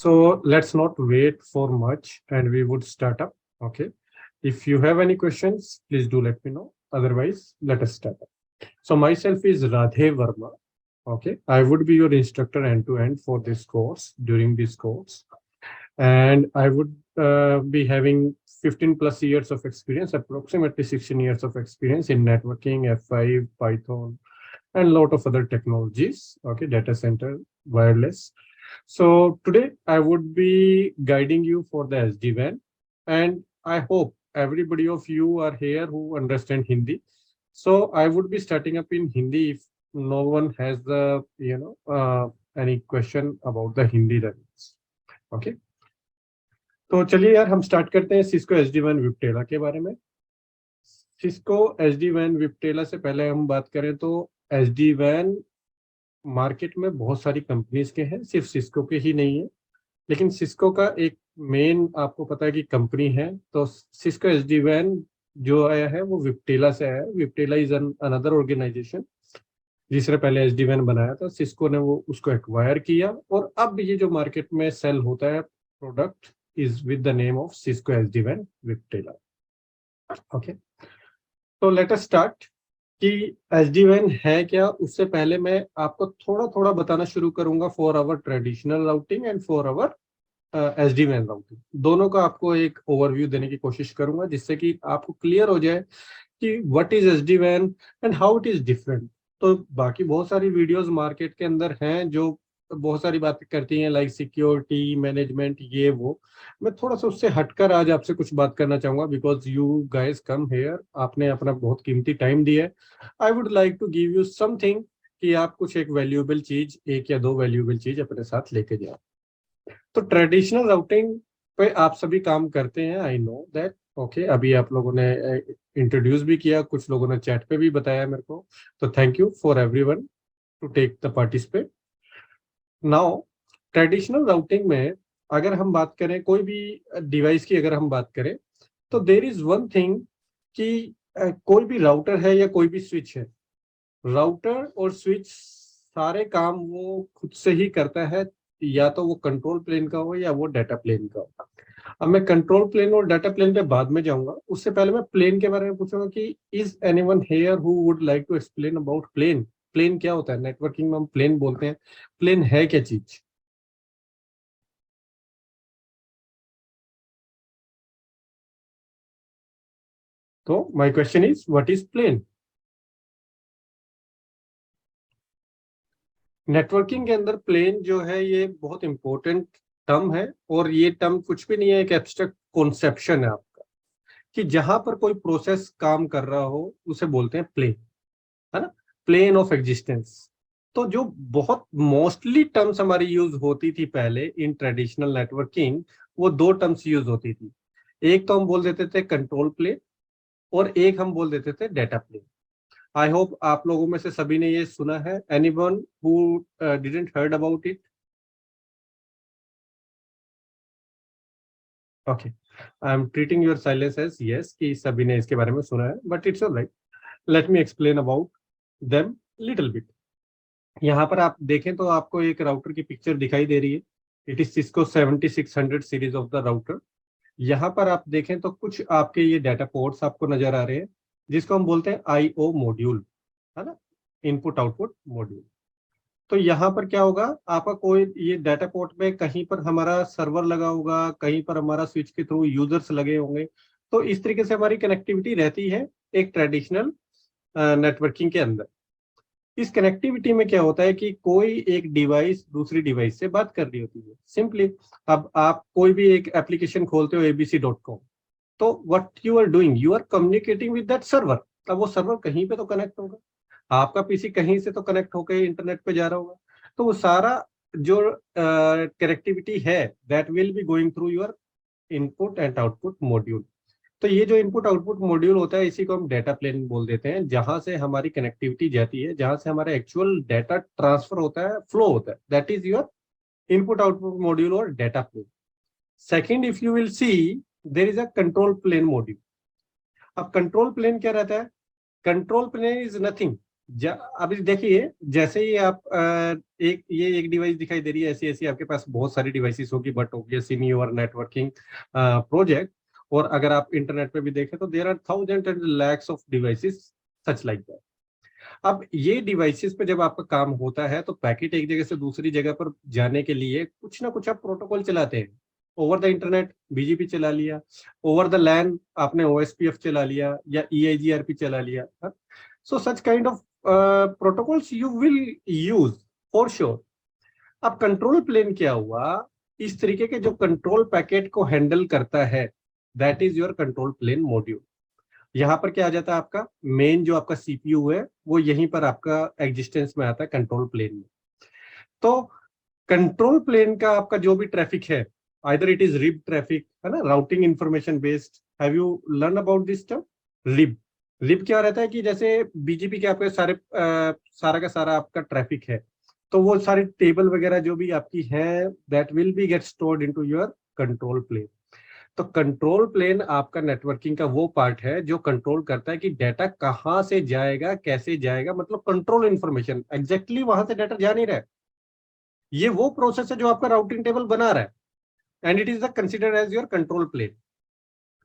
So let's not wait for much and we would start up. Okay. If you have any questions, please do let me know. Otherwise, let us start up. So myself is Radhe Verma. Okay. I would be your instructor end to end for this course during this course. And I would be having 15 plus years of experience, approximately 16 years of experience in networking, F5, Python, and a lot of other technologies. Okay. Data center, wireless. So today I would be guiding you for the SD-WAN, and I hope everybody of you are here who understand Hindi. So I would be starting up in Hindi if no one has the any question about the Hindi levels. Okay. तो चलिए यार हम start करते हैं Cisco SD-WAN विप्टेला के बारे में. Cisco SD-WAN विप्टेला से पहले हम बात करें तो SD-WAN मार्केट में बहुत सारी कंपनीज के हैं, सिर्फ सिस्को के ही नहीं है. लेकिन सिस्को का एक मेन आपको पता है कि कंपनी है. तो सिस्को SD-WAN जो आया है वो विप्टेला से आया है. विप्टेला इज अनदर ऑर्गेनाइजेशन जिसने पहले SD-WAN बनाया था. सिस्को ने वो उसको एक्वायर किया और अब ये जो मार्केट में सेल होता है product is with the name of Cisco SD-WAN Viptela. Okay, तो लेट अस स्टार्ट कि SD-WAN है क्या. उससे पहले मैं आपको थोड़ा थोड़ा बताना शुरू करूंगा for our traditional routing and for our SD-WAN routing. दोनों का आपको एक ओवरव्यू देने की कोशिश करूंगा जिससे कि आपको क्लियर हो जाए कि what is SD-WAN and how it is different. तो बाकी बहुत सारी वीडियोस मार्केट के अंदर हैं जो बहुत सारी बातें करती हैं लाइक सिक्योरिटी मैनेजमेंट ये वो. मैं थोड़ा सा उससे हटकर आज आपसे कुछ बात करना चाहूंगा because you guys come here. आपने अपना बहुत कीमती टाइम दिया है. I would like to give you something कि आप कुछ एक वैल्यूएबल चीज, एक या दो वैल्यूएबल चीज अपने साथ लेके जाओ. तो ट्रेडिशनल राउटिंग पे आप सभी काम करते हैं, आई नो दैट. ओके, अभी आप लोगों ने इंट्रोड्यूस भी किया, कुछ लोगों ने चैट पे भी बताया मेरे को. तो thank you for everyone to take the participate. Now traditional routing में अगर हम बात करें कोई भी डिवाइस की, अगर हम बात करें तो देयर इज वन थिंग कि कोई भी राउटर है या कोई भी स्विच है, राउटर और स्विच सारे काम वो खुद से ही करता है, या तो वो कंट्रोल प्लेन का हो या वो डाटा प्लेन का हो. अब मैं कंट्रोल प्लेन और डाटा प्लेन पे बाद में जाऊंगा. उससे पहले मैं प्लेन के बारे में पूछूंगा कि is anyone here who would like to explain about plane. Plane क्या होता है? नेटवर्किंग में हम प्लेन बोलते हैं. प्लेन है क्या चीज? तो my question is what is plane. Networking के अंदर प्लेन जो है ये बहुत इंपॉर्टेंट टर्म है और ये टर्म कुछ भी नहीं है, एक एब्स्ट्रैक्ट कॉन्सेप्शन है आपका कि जहां पर कोई प्रोसेस काम कर रहा हो उसे बोलते हैं प्लेन, है ना, प्लेन ऑफ एग्जिस्टेंस. तो जो बहुत मोस्टली टर्म्स हमारी यूज होती थी पहले इन ट्रेडिशनल नेटवर्किंग, वो दो टर्म्स यूज होती थी. एक तो हम बोल देते थे कंट्रोल प्लेन और एक हम बोल देते थे डाटा प्लेन. आई होप आप लोगों में से सभी ने ये सुना है. Anyone who didn't heard about it? Okay, I am treating your silence as yes कि सभी ने इसके बारे में सुना है, but it's alright. Let me explain about them little bit. यहाँ पर आप देखें तो आपको एक राउटर की पिक्चर दिखाई दे रही है. It is Cisco 7600 series of the router. यहाँ पर आप देखें तो कुछ आपके ये डाटा पोर्ट्स आपको नजर आ रहे हैं जिसको हम बोलते हैं IO मॉड्यूल, है ना, इनपुट आउटपुट मॉड्यूल. तो यहाँ पर क्या होगा, आपका कोई ये डाटा पोर्ट में कहीं पर हमारा सर्वर लगा होगा, कहीं पर हमारा स्विच के थ्रू यूजर्स लगे होंगे. तो इस तरीके से हमारी कनेक्टिविटी रहती है एक ट्रेडिशनल नेटवर्किंग के अंदर. इस कनेक्टिविटी में क्या होता है कि कोई एक डिवाइस दूसरी डिवाइस से बात कर रही होती है सिंपली. अब आप कोई भी एक एप्लीकेशन खोलते हो abc.com, तो what you are doing, you are communicating with that server. अब वो सर्वर कहीं पे तो कनेक्ट होगा, आपका पीसी कहीं से तो कनेक्ट होकर इंटरनेट पे जा रहा होगा. तो वो सारा जो कनेक्टिविटी है that will be going through your input and output module. तो ये जो इनपुट आउटपुट मॉड्यूल होता है इसी को हम डाटा प्लेन बोल देते हैं, जहां से हमारी कनेक्टिविटी जाती है, जहां से हमारा एक्चुअल डाटा ट्रांसफर होता है, फ्लो होता है. That is your input output module और data plane. Second, if you will see there is a control plane module. अब कंट्रोल प्लेन क्या रहता है? कंट्रोल प्लेन इज नथिंग अभी देखिए, जैसे ही आप एक डिवाइस दिखाई दे रही है, ऐसी ऐसी आपके पास बहुत सारी डिवाइसेस होगी, but obviously in your networking project, और अगर आप इंटरनेट पे भी देखें तो there are thousand and lakhs of devices such like that. अब ये डिवाइसेस पे जब आपका काम होता है तो पैकेट एक जगह से दूसरी जगह पर जाने के लिए कुछ ना कुछ आप प्रोटोकॉल चलाते हैं। ओवर द इंटरनेट बीजीपी चला लिया, ओवर द लैन आपने ओएसपीएफ चला लिया, या ईआईजीआरपी चला लिया। So such kind of protocols you will use for sure. अब कंट्रोल प्लेन क्या हुआ, इस तरीके के जो कंट्रोल पैकेट को हैंडल करता है, that is your control plane module. यहाँ पर क्या आ जाता है, आपका मेन जो आपका सीपीयू है वो यहीं पर आपका एग्जिस्टेंस में आता है कंट्रोल प्लेन में। तो कंट्रोल प्लेन का आपका जो भी ट्रैफिक है, either it is rib traffic, है ना, routing information based. Have you learn about this term rib? Rib क्या रहता है कि जैसे बीजीपी के आपके सारा का सारा आपका ट्रैफिक है, तो वो सारी टेबल वगैरह जो भी आपकी है, that will be get stored into your control plane. तो कंट्रोल प्लेन आपका नेटवर्किंग का वो पार्ट है जो कंट्रोल करता है कि डाटा कहाँ से जाएगा, कैसे जाएगा, मतलब कंट्रोल इन्फॉर्मेशन एग्जैक्टली वहां से डाटा जा नहीं रहा है। ये वो प्रोसेस है जो आपका राउटिंग टेबल बना रहा है, and it is the considered as your control plane.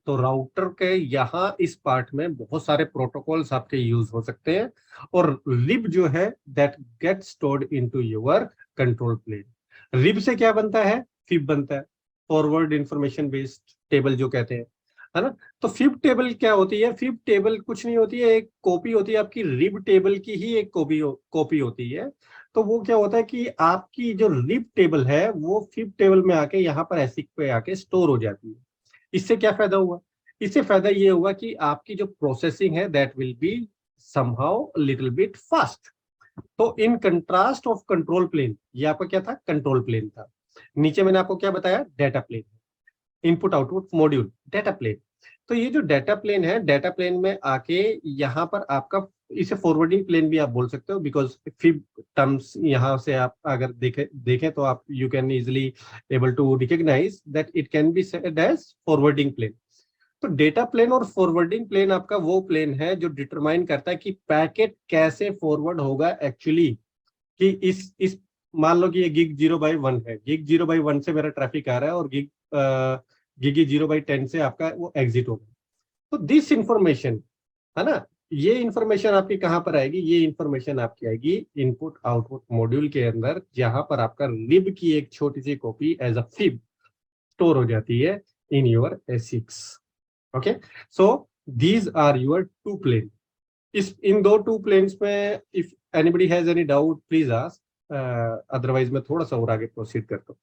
तो राउटर के यहाँ इस पार्ट में बहुत सारे प्रोटोकॉल्स आपके यूज हो सकते हैं, और लिब जो है that get stored into your control plane. LIB से क्या बनता है, फिब बनता है, फॉरवर्ड इंफॉर्मेशन बेस्ड टेबल जो कहते हैं, है ना। तो फिब टेबल क्या होती है, फिब टेबल कुछ नहीं होती है, एक कॉपी होती है आपकी रिब टेबल की ही, एक कॉपी होती है। तो वो क्या होता है कि आपकी जो रिब टेबल है वो फिब टेबल में आके यहाँ पर एसिक पे आके स्टोर हो जाती है। इससे क्या फायदा हुआ, इससे फायदा ये हुआ कि आपकी जो प्रोसेसिंग है that will be somehow little bit fast. तो in contrast of control plane, ये आपका क्या था, कंट्रोल प्लेन था। नीचे मैंने आपको क्या बताया, data plane, input output module, data plane. तो ये जो डाटा प्लेन है, डाटा प्लेन में आके यहाँ पर आपका, इसे फॉरवर्डिंग प्लेन भी आप बोल सकते हो, बिकॉज फिब टर्म्स यहाँ से आप अगर देखें तो आप you can easily able to recognise that it can be said as forwarding plane. तो डेटा प्लेन और फॉरवर्डिंग प्लेन आपका वो प्लेन है जो डिटरमाइन करता है कि पैकेट कैसे फॉरवर्ड होगा एक्चुअली। कि इस मान लो कि ये गिग 0/1 है, गिग 0/1 से मेरा ट्रैफिक आ रहा है, और गिग 0/10 से आपका वो एग्जिट होगा। तो दिस इंफॉर्मेशन, है ना, ये इंफॉर्मेशन आपकी कहाँ पर आएगी, ये इंफॉर्मेशन आपकी आएगी इनपुट आउटपुट मॉड्यूल के अंदर, जहां पर आपका लिब की एक छोटी सी copy as a FIB store हो जाती है in your ASICs. Okay, so these are your two plane. इस इन दो टू प्लेन्स में if anybody has any doubt please ask, otherwise मैं थोड़ा सा और आगे प्रोसीड करता हूँ।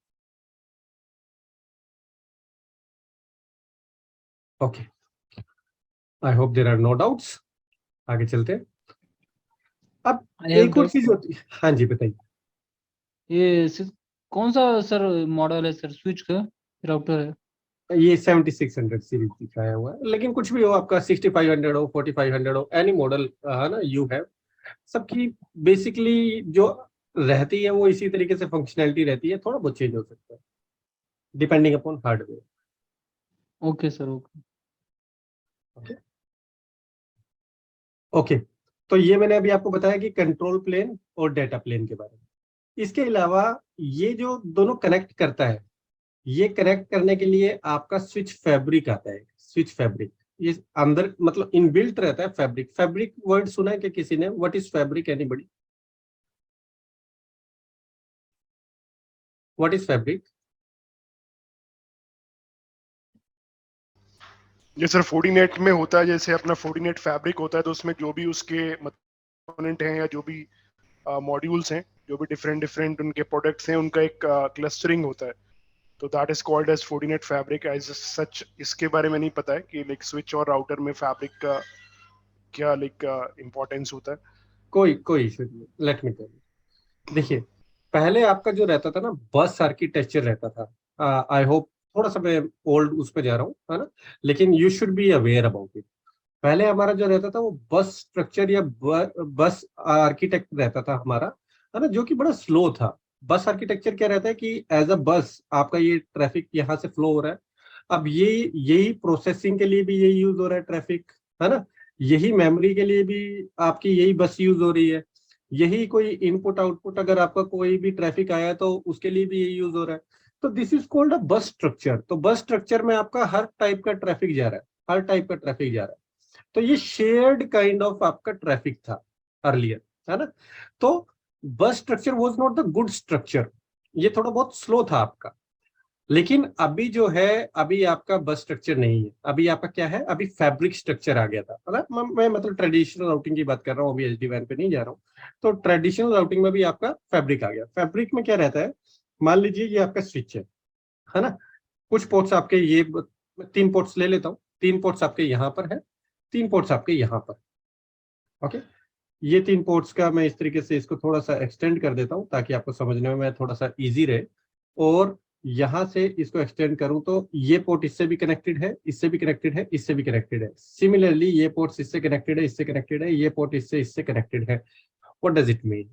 Okay, I hope there are no doubts. आगे चलते हैं। अब आई हैव एक और डाउट। चीज होती है, हाँ जी बताइए। ये कौन सा सर मॉडल है सर, स्विच का राउटर है? ये 7600 सीरीज दिखाया हुआ है, लेकिन कुछ भी हो, आपका 6500 हो, 4500 हो, एनी मॉडल, है ना, यू हैव। सबकी बेसिकली जो रहती है वो इसी तरीके से फंक्शनैलिटी रहती है, थोड़ा बहुत चेंज हो सकता है depending upon hardware. Okay sir, okay. Okay okay, तो ये मैंने अभी आपको बताया कि कंट्रोल प्लेन और डेटा प्लेन के बारे में। इसके अलावा ये जो दोनों कनेक्ट करता है, ये कनेक्ट करने के लिए आपका स्विच फैब्रिक आता है। स्विच फैब्रिक ये अंदर मतलब इनबिल्ट रहता है। फैब्रिक, फैब्रिक वर्ड सुना है कि किसी ने, what is fabric, anybody? What is fabric? ये सर फोर्टीनेट में होता है, जैसे अपना फोर्टीनेट फैब्रिक होता है, तो उसमें जो भी उसके कंपोनेंट हैं या जो भी मॉड्यूल्स हैं, जो भी डिफरेंट डिफरेंट उनके प्रोडक्ट्स हैं, उनका एक क्लस्टरिंग होता है, तो that is called as Fortinet fabric as such. इसके बारे में नहीं पता है कि लाइक स्विच और राउटर में फैब्रिक का क्या लाइक इम्पोर्टेंस होता है। कोई इशू नहीं, लेट मी टेल। देखिए, पहले आपका जो रहता था ना, बस आर्किटेक्चर रहता था। आई होप थोड़ा सा मैं ओल्ड उस पर जा रहा हूँ, है ना, लेकिन you should be aware about it. पहले हमारा जो रहता था वो बस स्ट्रक्चर या बस आर्किटेक्ट रहता था हमारा, है ना, जो कि बड़ा स्लो था। बस आर्किटेक्चर क्या रहता है कि एज अ बस आपका ये ट्रैफिक यहाँ से फ्लो हो रहा है। अब ये यही प्रोसेसिंग के लिए भी यही यूज हो रहा है ट्रैफिक, है ना। यही मेमोरी के लिए भी आपकी यही बस यूज हो रही है, यही कोई इनपुट आउटपुट अगर आपका कोई भी ट्रैफिक आया तो उसके लिए भी यही यूज हो रहा है। तो दिस इज कॉल्ड अ बस स्ट्रक्चर। तो बस स्ट्रक्चर में आपका हर टाइप का ट्रैफिक जा रहा है, हर टाइप का ट्रैफिक जा रहा है। तो ये शेयर्ड काइंड ऑफ आपका ट्रैफिक था अर्लियर, है ना। तो बस structure was not the good structure, ये थोड़ा बहुत स्लो था आपका। लेकिन अभी जो है, अभी आपका बस स्ट्रक्चर नहीं है, अभी आपका क्या है, अभी फैब्रिक स्ट्रक्चर आ गया था, है ना। मैं मतलब ट्रेडिशनल राउटिंग की बात कर रहा हूँ, अभी एसडी वैन पे नहीं जा रहा हूँ। तो ट्रेडिशनल राउटिंग में भी आपका फैब्रिक आ गया। फैब्रिक में क्या रहता है, मान लीजिए ये आपका स्विच है ना। कुछ पोर्ट्स आपके ये 3 पोर्ट्स ले लेता हूँ, 3 पोर्ट्स आपके यहाँ पर है, 3 पोर्ट्स आपके यहाँ पर। ओके, ये 3 पोर्ट्स का मैं इस तरीके से इसको थोड़ा सा एक्सटेंड कर देता हूँ ताकि आपको समझने में थोड़ा सा इजी रहे। और यहां से इसको एक्सटेंड करूं तो ये पोर्ट इससे भी कनेक्टेड है, इससे भी कनेक्टेड है, इससे भी कनेक्टेड है। सिमिलरली ये पोर्ट इससे कनेक्टेड है, इससे कनेक्टेड है, ये पोर्ट इससे कनेक्टेड है। What does it mean?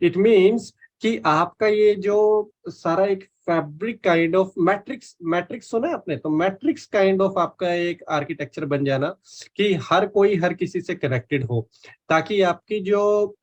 It means कि आपका ये जो सारा एक fabric kind of matrix, matrix सुना है आपने, तो मैट्रिक्स काइंड ऑफ आपका एक आर्किटेक्चर बन जाना कि हर कोई हर किसी से कनेक्टेड हो, ताकि आपकी जो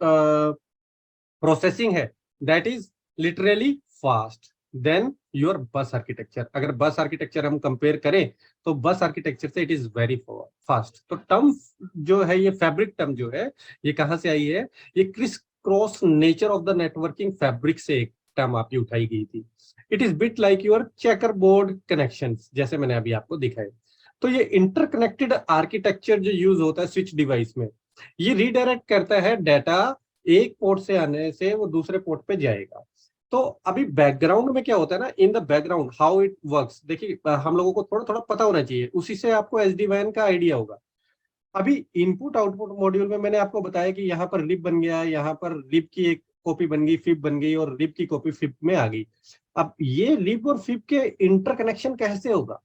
प्रोसेसिंग है that is literally fast than your bus architecture. अगर बस आर्किटेक्चर हम कंपेयर करें तो बस आर्किटेक्चर से इट इज वेरी फास्ट। तो टर्म जो है, ये फैब्रिक टर्म जो है, ये कहां से आई है? ये criss cross nature of the networking fabric से एक टर्म आपकी उठाई गई थी। It is bit like your checker board connection, जैसे मैंने अभी आपको दिखाया। तो ये इंटरकनेक्टेड आर्किटेक्चर जो यूज होता है स्विच डिवाइस में, ये रीडायरेक्ट करता है डाटा, एक पोर्ट से आने से वो दूसरे पोर्ट पे जाएगा। तो अभी बैकग्राउंड में क्या होता है ना, in the background how it works, देखिए हम लोगों को थोड़ा थोड़ा पता होना चाहिए, उसी से आपको एसडी वैन का आइडिया होगा। अभी इनपुट आउटपुट मॉड्यूल में मैंने आपको बताया कि यहाँ पर लिब बन गया, यहाँ पर लिब की एक कॉपी बन गई, फिब बन गई, और लिब की कॉपी फिब में आ गई। अब ये लिब और फिब के इंटरकनेक्शन कैसे होगा?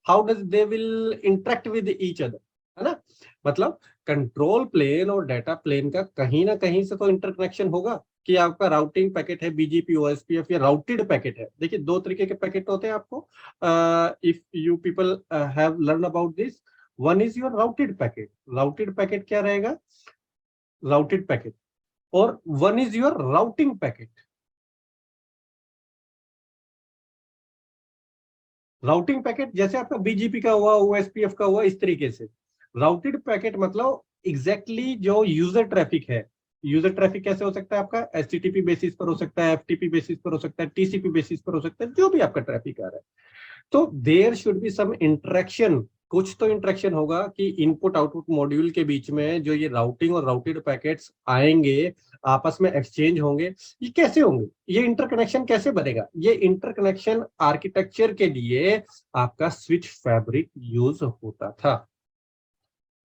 How does they will interact with each other, है ना। मतलब कंट्रोल प्लेन और डाटा प्लेन का कहीं ना कहीं से तो इंटरकनेक्शन होगा कि आपका राउटिंग पैकेट है, बीजीपी ओएसपीएफ या राउटेड पैकेट है। देखिए दो तरीके के पैकेट होते हैं आपको, if you people have learn about this. One is your routed packet. Routed packet क्या रहेगा? Routed packet. और one is your routing packet. Routing packet जैसे आपका बीजीपी का हुआ, ओएसपीएफ का हुआ, इस तरीके से। राउटेड पैकेट मतलब एग्जैक्टली जो यूजर ट्रैफिक है। यूजर ट्रैफिक कैसे हो सकता है आपका? एचटीटीपी बेसिस पर हो सकता है, एफटीपी बेसिस पर हो सकता है, टीसीपी बेसिस पर हो सकता है, जो भी आपका ट्रैफिक आ रहा है। तो there should be some interaction, कुछ तो इंटरेक्शन होगा कि इनपुट आउटपुट मॉड्यूल के बीच में जो ये राउटिंग और राउटेड पैकेट्स आएंगे, आपस में एक्सचेंज होंगे। ये कैसे होंगे? ये इंटरकनेक्शन कैसे बनेगा? ये इंटरकनेक्शन आर्किटेक्चर के लिए आपका स्विच फैब्रिक यूज होता था।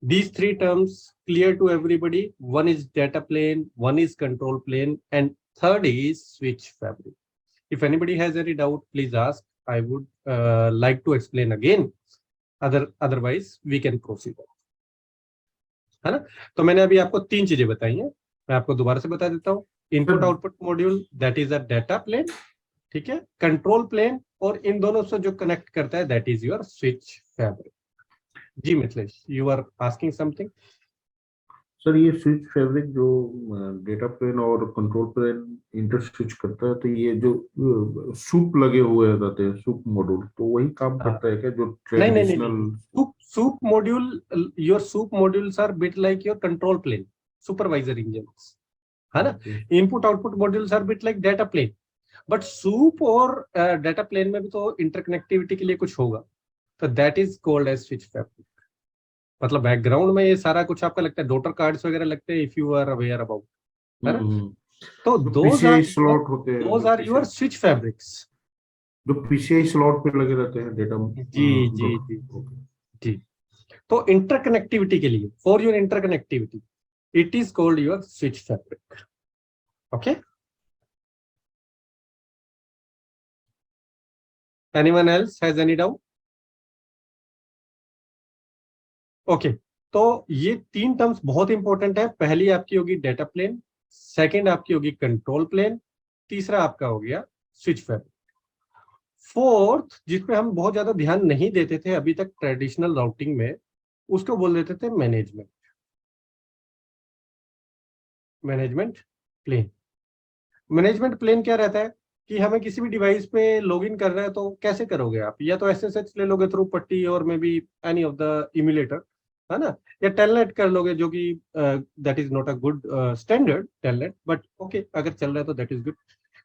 These three terms clear to everybody. One is data plane, one is control plane, and third is switch fabric. If anybody has any doubt, please ask. I would like to explain again. Otherwise, we can proceed. है ना। तो मैंने अभी आपको 3 चीजें बताई हैं, मैं आपको दोबारा से बता देता हूँ। Input output module that is a data plane, ठीक है, कंट्रोल प्लेन, और इन दोनों से जो कनेक्ट करता है that is your switch fabric. जी Mithilesh, you are asking something. Sir ये स्विच फैब्रिक जो डेटा प्लेन और कंट्रोल प्लेन इंटर स्विच करता है, तो ये जो सूप लगे हुए रहते हैं, सूप मॉड्यूल, तो वही काम करता है क्या जो नहीं traditional? Sup module, your sup modules are bit like your control plane, supervisor engines, है ना। Input output modules are bit like data plane. But sup और डाटा प्लेन में भी तो इंटरकनेक्टिविटी के लिए कुछ होगा, तो that is called as switch fabric. मतलब बैकग्राउंड में ये सारा कुछ आपका लगता है, डॉटर कार्ड्स वगैरह लगते हैं, if you are aware about, है ना। तो PCI स्लॉट होते हैं, those are your switch fabrics, जो PCI स्लॉट पे लगे रहते हैं डेटा। जी जी जी जी। तो इंटरकनेक्टिविटी के लिए, for your interconnectivity, it is called your switch fabric. Okay, anyone else has any doubt? Okay, तो ये 3 टर्म्स बहुत इंपॉर्टेंट है। पहली आपकी होगी डाटा प्लेन, सेकंड आपकी होगी कंट्रोल प्लेन, तीसरा आपका हो गया स्विच फैब्रिक। फोर्थ, जिसपे हम बहुत ज्यादा ध्यान नहीं देते थे अभी तक ट्रेडिशनल राउटिंग में, उसको बोल देते थे management. Management plane. Management plane क्या रहता है कि हमें किसी भी डिवाइस पे लॉगिन कर रहे हैं तो कैसे करोगे आप, या तो एसएसएच ले लोगे थ्रू पट्टी और may be any of the emulator, है ना, या टेलनेट कर लोगे, जो कि that is not a good standard telnet, but okay अगर चल रहा है तो that is good.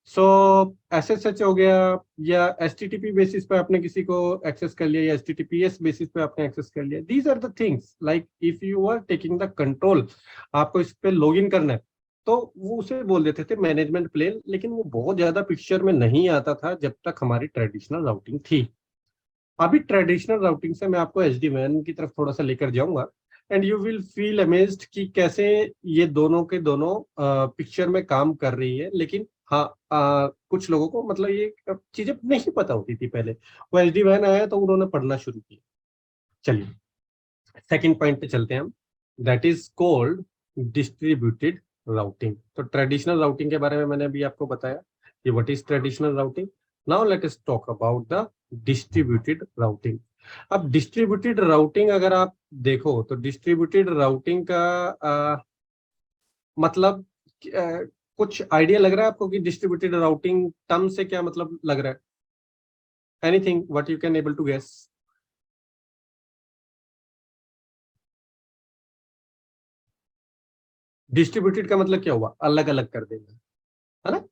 So SSH हो गया, या एचटीटीपी बेसिस पे आपने किसी को एक्सेस कर लिया, या एचटीटीपीएस बेसिस पे आपने एक्सेस कर लिया। These are the things like if you are taking the control, आपको इस पे लॉगिन करना है तो वो उसे बोल देते थे मैनेजमेंट प्लेन, लेकिन वो बहुत ज्यादा पिक्चर में नहीं आता था जब तक हमारी ट्रेडिशनल राउटिंग थी। अभी ट्रेडिशनल राउटिंग से मैं आपको एचडी वैन की तरफ थोड़ा सा लेकर जाऊंगा, and you will feel amazed कि कैसे ये दोनों के दोनों पिक्चर में काम कर रही है। लेकिन हाँ, कुछ लोगों को मतलब ये चीजें नहीं पता होती थी पहले, वो एचडी वैन आया तो उन्होंने पढ़ना शुरू किया। चलिए सेकंड पॉइंट पे चलते हैं हम, that is called distributed routing. तो ट्रेडिशनल राउटिंग के बारे में मैंने अभी आपको बताया कि what is traditional routing. Now let us talk about the distributed routing. अब डिस्ट्रीब्यूटेड राउटिंग अगर आप देखो तो डिस्ट्रीब्यूटेड राउटिंग का मतलब कुछ आइडिया लग रहा है आपको कि डिस्ट्रीब्यूटेड राउटिंग टर्म से क्या मतलब लग रहा है? Anything what you can able to guess? Distributed का मतलब क्या हुआ? अलग अलग कर देना, है ना।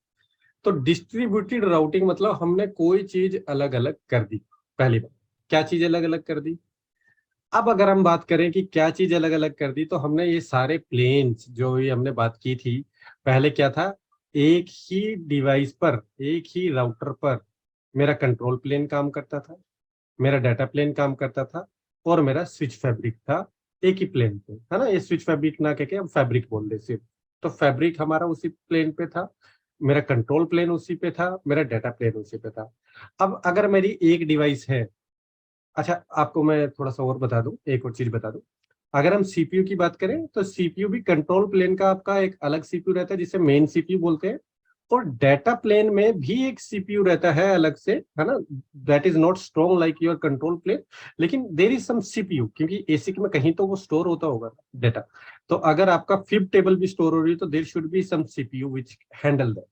तो डिस्ट्रीब्यूटेड राउटिंग मतलब हमने कोई चीज अलग अलग कर दी। पहली बात, क्या चीज अलग अलग कर दी? अब अगर हम बात करें कि क्या चीज अलग अलग कर दी, तो हमने ये सारे प्लेन्स जो भी हमने बात की थी, पहले क्या था, एक ही डिवाइस पर, एक ही राउटर पर मेरा कंट्रोल प्लेन काम करता था, मेरा डाटा प्लेन काम करता था, और मेरा स्विच फैब्रिक था एक ही प्लेन पे, है ना। ये स्विच फैब्रिक ना कह के हम फैब्रिक बोल दे सिर्फ, तो फैब्रिक हमारा उसी प्लेन पे था, मेरा कंट्रोल प्लेन उसी पे था, मेरा डाटा प्लेन उसी पे था। अब अगर मेरी एक डिवाइस है, अच्छा आपको मैं थोड़ा सा और बता दूं, एक और चीज बता दूं, अगर हम सीपीयू की बात करें तो सीपीयू भी कंट्रोल प्लेन का आपका एक अलग सीपीयू रहता है जिसे मेन सीपीयू बोलते हैं, और डाटा प्लेन में भी एक सीपीयू रहता है अलग से, है ना। That is not strong like your control plane, लेकिन देर इज सम सीपीयू, क्योंकि एसिक में कहीं तो वो स्टोर होता होगा डाटा। तो अगर आपका फिब टेबल भी स्टोर हो रही है तो there should be some CPU which handle that.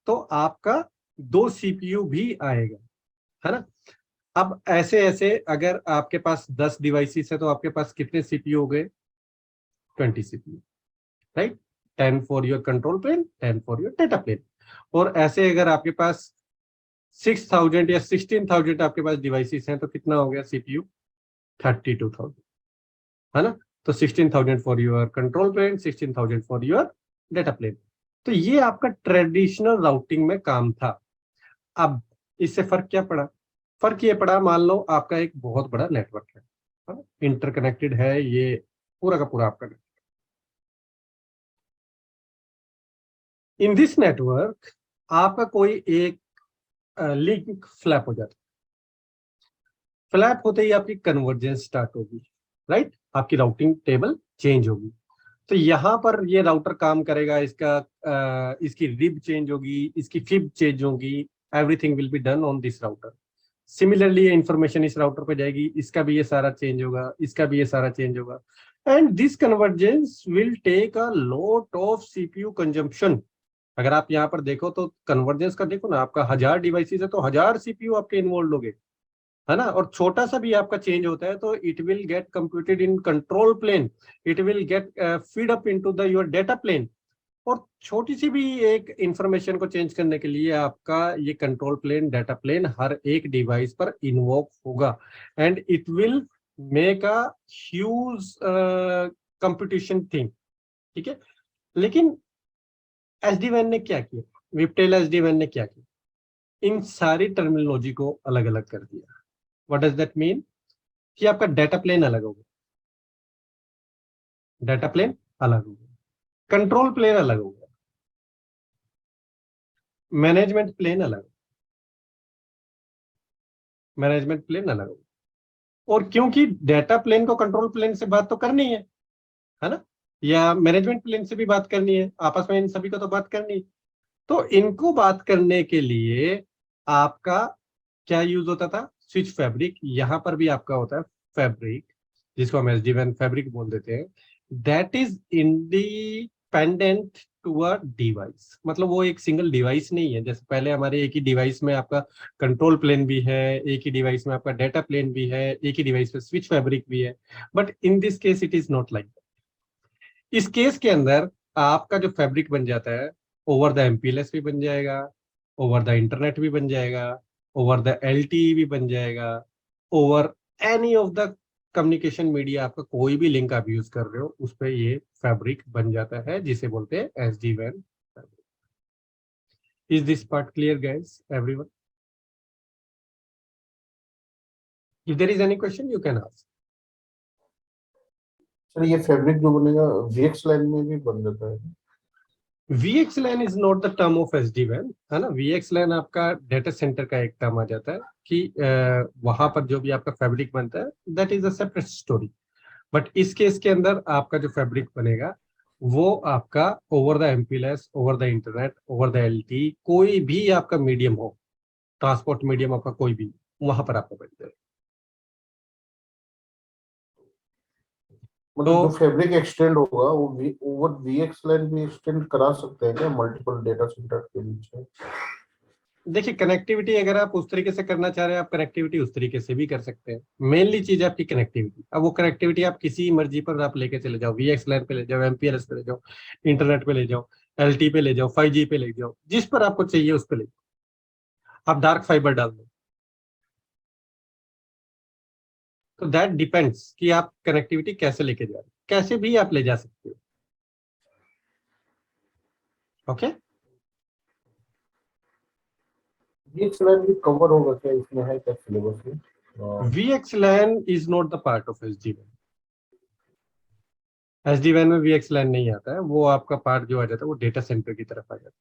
तो आपका दो सीपीयू भी आएगा, है ना। अब ऐसे ऐसे अगर आपके पास 10 डिवाइसेस है तो आपके पास कितने सीपीयू हो गए? 20 CPU, right. 10 for your control plane, 10 for your data plane. और ऐसे अगर आपके पास 6000 या 16000 आपके पास डिवाइसेस हैं तो कितना हो गया सीपीयू? 32,000, है ना। तो 16,000 for your control plane, 16,000 for your data plane. तो ये आपका ट्रेडिशनल राउटिंग में काम था। अब इससे फर्क क्या पड़ा? फर्क ये पड़ा, मान लो आपका एक बहुत बड़ा नेटवर्क है, इंटरकनेक्टेड है ये पूरा का पूरा आपका। इन दिस नेटवर्क आपका कोई एक लिंक फ्लैप हो जाता है, फ्लैप होते ही आपकी कन्वर्जेंस स्टार्ट होगी, राइट। आपकी राउटिंग टेबल चेंज होगी। तो यहाँ पर ये राउटर काम करेगा, इसकी रिब चेंज होगी, इसकी फिब चेंज होगी, everything will be done on this router. Similarly ये इंफॉर्मेशन इस राउटर पे जाएगी, इसका भी ये सारा चेंज होगा, इसका भी ये सारा चेंज होगा, and this convergence will take a lot of CPU consumption. अगर आप यहाँ पर देखो तो कन्वर्जेंस का देखो ना, आपका 1000 डिवाइसेस है तो 1000 सीपीयू आपके इन्वॉल्व हो गए, है ना। और छोटा सा भी आपका चेंज होता है तो it will get computed in control plane, it will get feed up into the your data plane. और छोटी सी भी एक इंफॉर्मेशन को चेंज करने के लिए आपका ये कंट्रोल प्लेन, डाटा प्लेन हर एक डिवाइस पर इन्वोक होगा, and it will make a huge computation thing, ठीक है। लेकिन एसडी वैन ने क्या किया, विपटेल एसडी वैन ने क्या किया, इन सारी टर्मिनोलॉजी को अलग अलग कर दिया। What does that mean? कि आपका डाटा प्लेन अलग हो गया, डाटा प्लेन अलग हो गया, कंट्रोल प्लेन अलग हो गया, मैनेजमेंट प्लेन अलग, मैनेजमेंट प्लेन अलग हो। और क्योंकि डाटा प्लेन को कंट्रोल प्लेन से बात तो करनी है ना, या मैनेजमेंट प्लेन से भी बात करनी है, आपस में इन सभी को तो बात करनी है। तो इनको बात करने के लिए आपका क्या यूज होता था? Switch fabric. यहां पर भी आपका होता है फैब्रिक, जिसको हम एसडी वैन फैब्रिक बोल देते हैं। That is independent to a device, मतलब वो एक सिंगल डिवाइस नहीं है। जैसे पहले हमारे एक ही डिवाइस में आपका कंट्रोल प्लेन भी है, एक ही डिवाइस में आपका डेटा प्लेन भी है, एक ही डिवाइस पे स्विच फैब्रिक भी है, but in this case it is not like that. इस केस के अंदर आपका जो फैब्रिक बन जाता है, ओवर द एमपीएलएस भी बन जाएगा, ओवर द इंटरनेट भी बन जाएगा, ओवर द एलटीई भी बन जाएगा, over any of the communication media, आपका कोई भी लिंक आप यूज कर रहे हो उस पर ये फैब्रिक बन जाता है, जिसे बोलते हैं एसडी वैन। Is this part clear guys everyone? If there is any question you can ask. Sir ये फैब्रिक जो बनेगा VXLAN में भी बन जाता है? VXLAN is not the term of SD वैन, है ना। VXLAN आपका डेटा सेंटर का एक टर्म आ जाता है कि वहां पर जो भी आपका फैब्रिक बनता है that is a separate story. But इस केस के अंदर आपका जो फैब्रिक बनेगा वो आपका over the MPLS, over the internet, over the LT, कोई भी आपका मीडियम हो, ट्रांसपोर्ट मीडियम आपका कोई भी, वहां पर आपका बन जाएगा। मतलब जो तो फैब्रिक एक्सटेंड होगा वो ओवर VXLAN भी एक्सटेंड करा सकते हैं क्या मल्टीपल डेटा सेंटर के बीच में? देखिए, कनेक्टिविटी अगर आप उस तरीके से करना चाह रहे हैं, आप कनेक्टिविटी उस तरीके से भी कर सकते हैं। मेनली चीज है आपकी कनेक्टिविटी। अब वो कनेक्टिविटी आप किसी मर्जी पर आप लेके चले जाओ, VXLAN पे ले जाओ, एमपीएलएस पे ले जाओ, इंटरनेट पे ले जाओ, एलटी पे ले जाओ, 5G पे ले जाओ, जिस पर आपको चाहिए उस पे ले जाओ। आप डार्क फाइबर डाल दो, तो दैट डिपेंड्स कि आप कनेक्टिविटी कैसे लेके जा रहे हो, कैसे भी आप ले जा सकते हो। ओके, VXLAN भी कवर होगा क्या इसमें, है क्या सिलेबस में? VXLAN is not the part of SD-van. SD-van में VXLAN नहीं आता है, वो आपका पार्ट जो आ जाता है वो डेटा सेंटर की तरफ आ जाता है।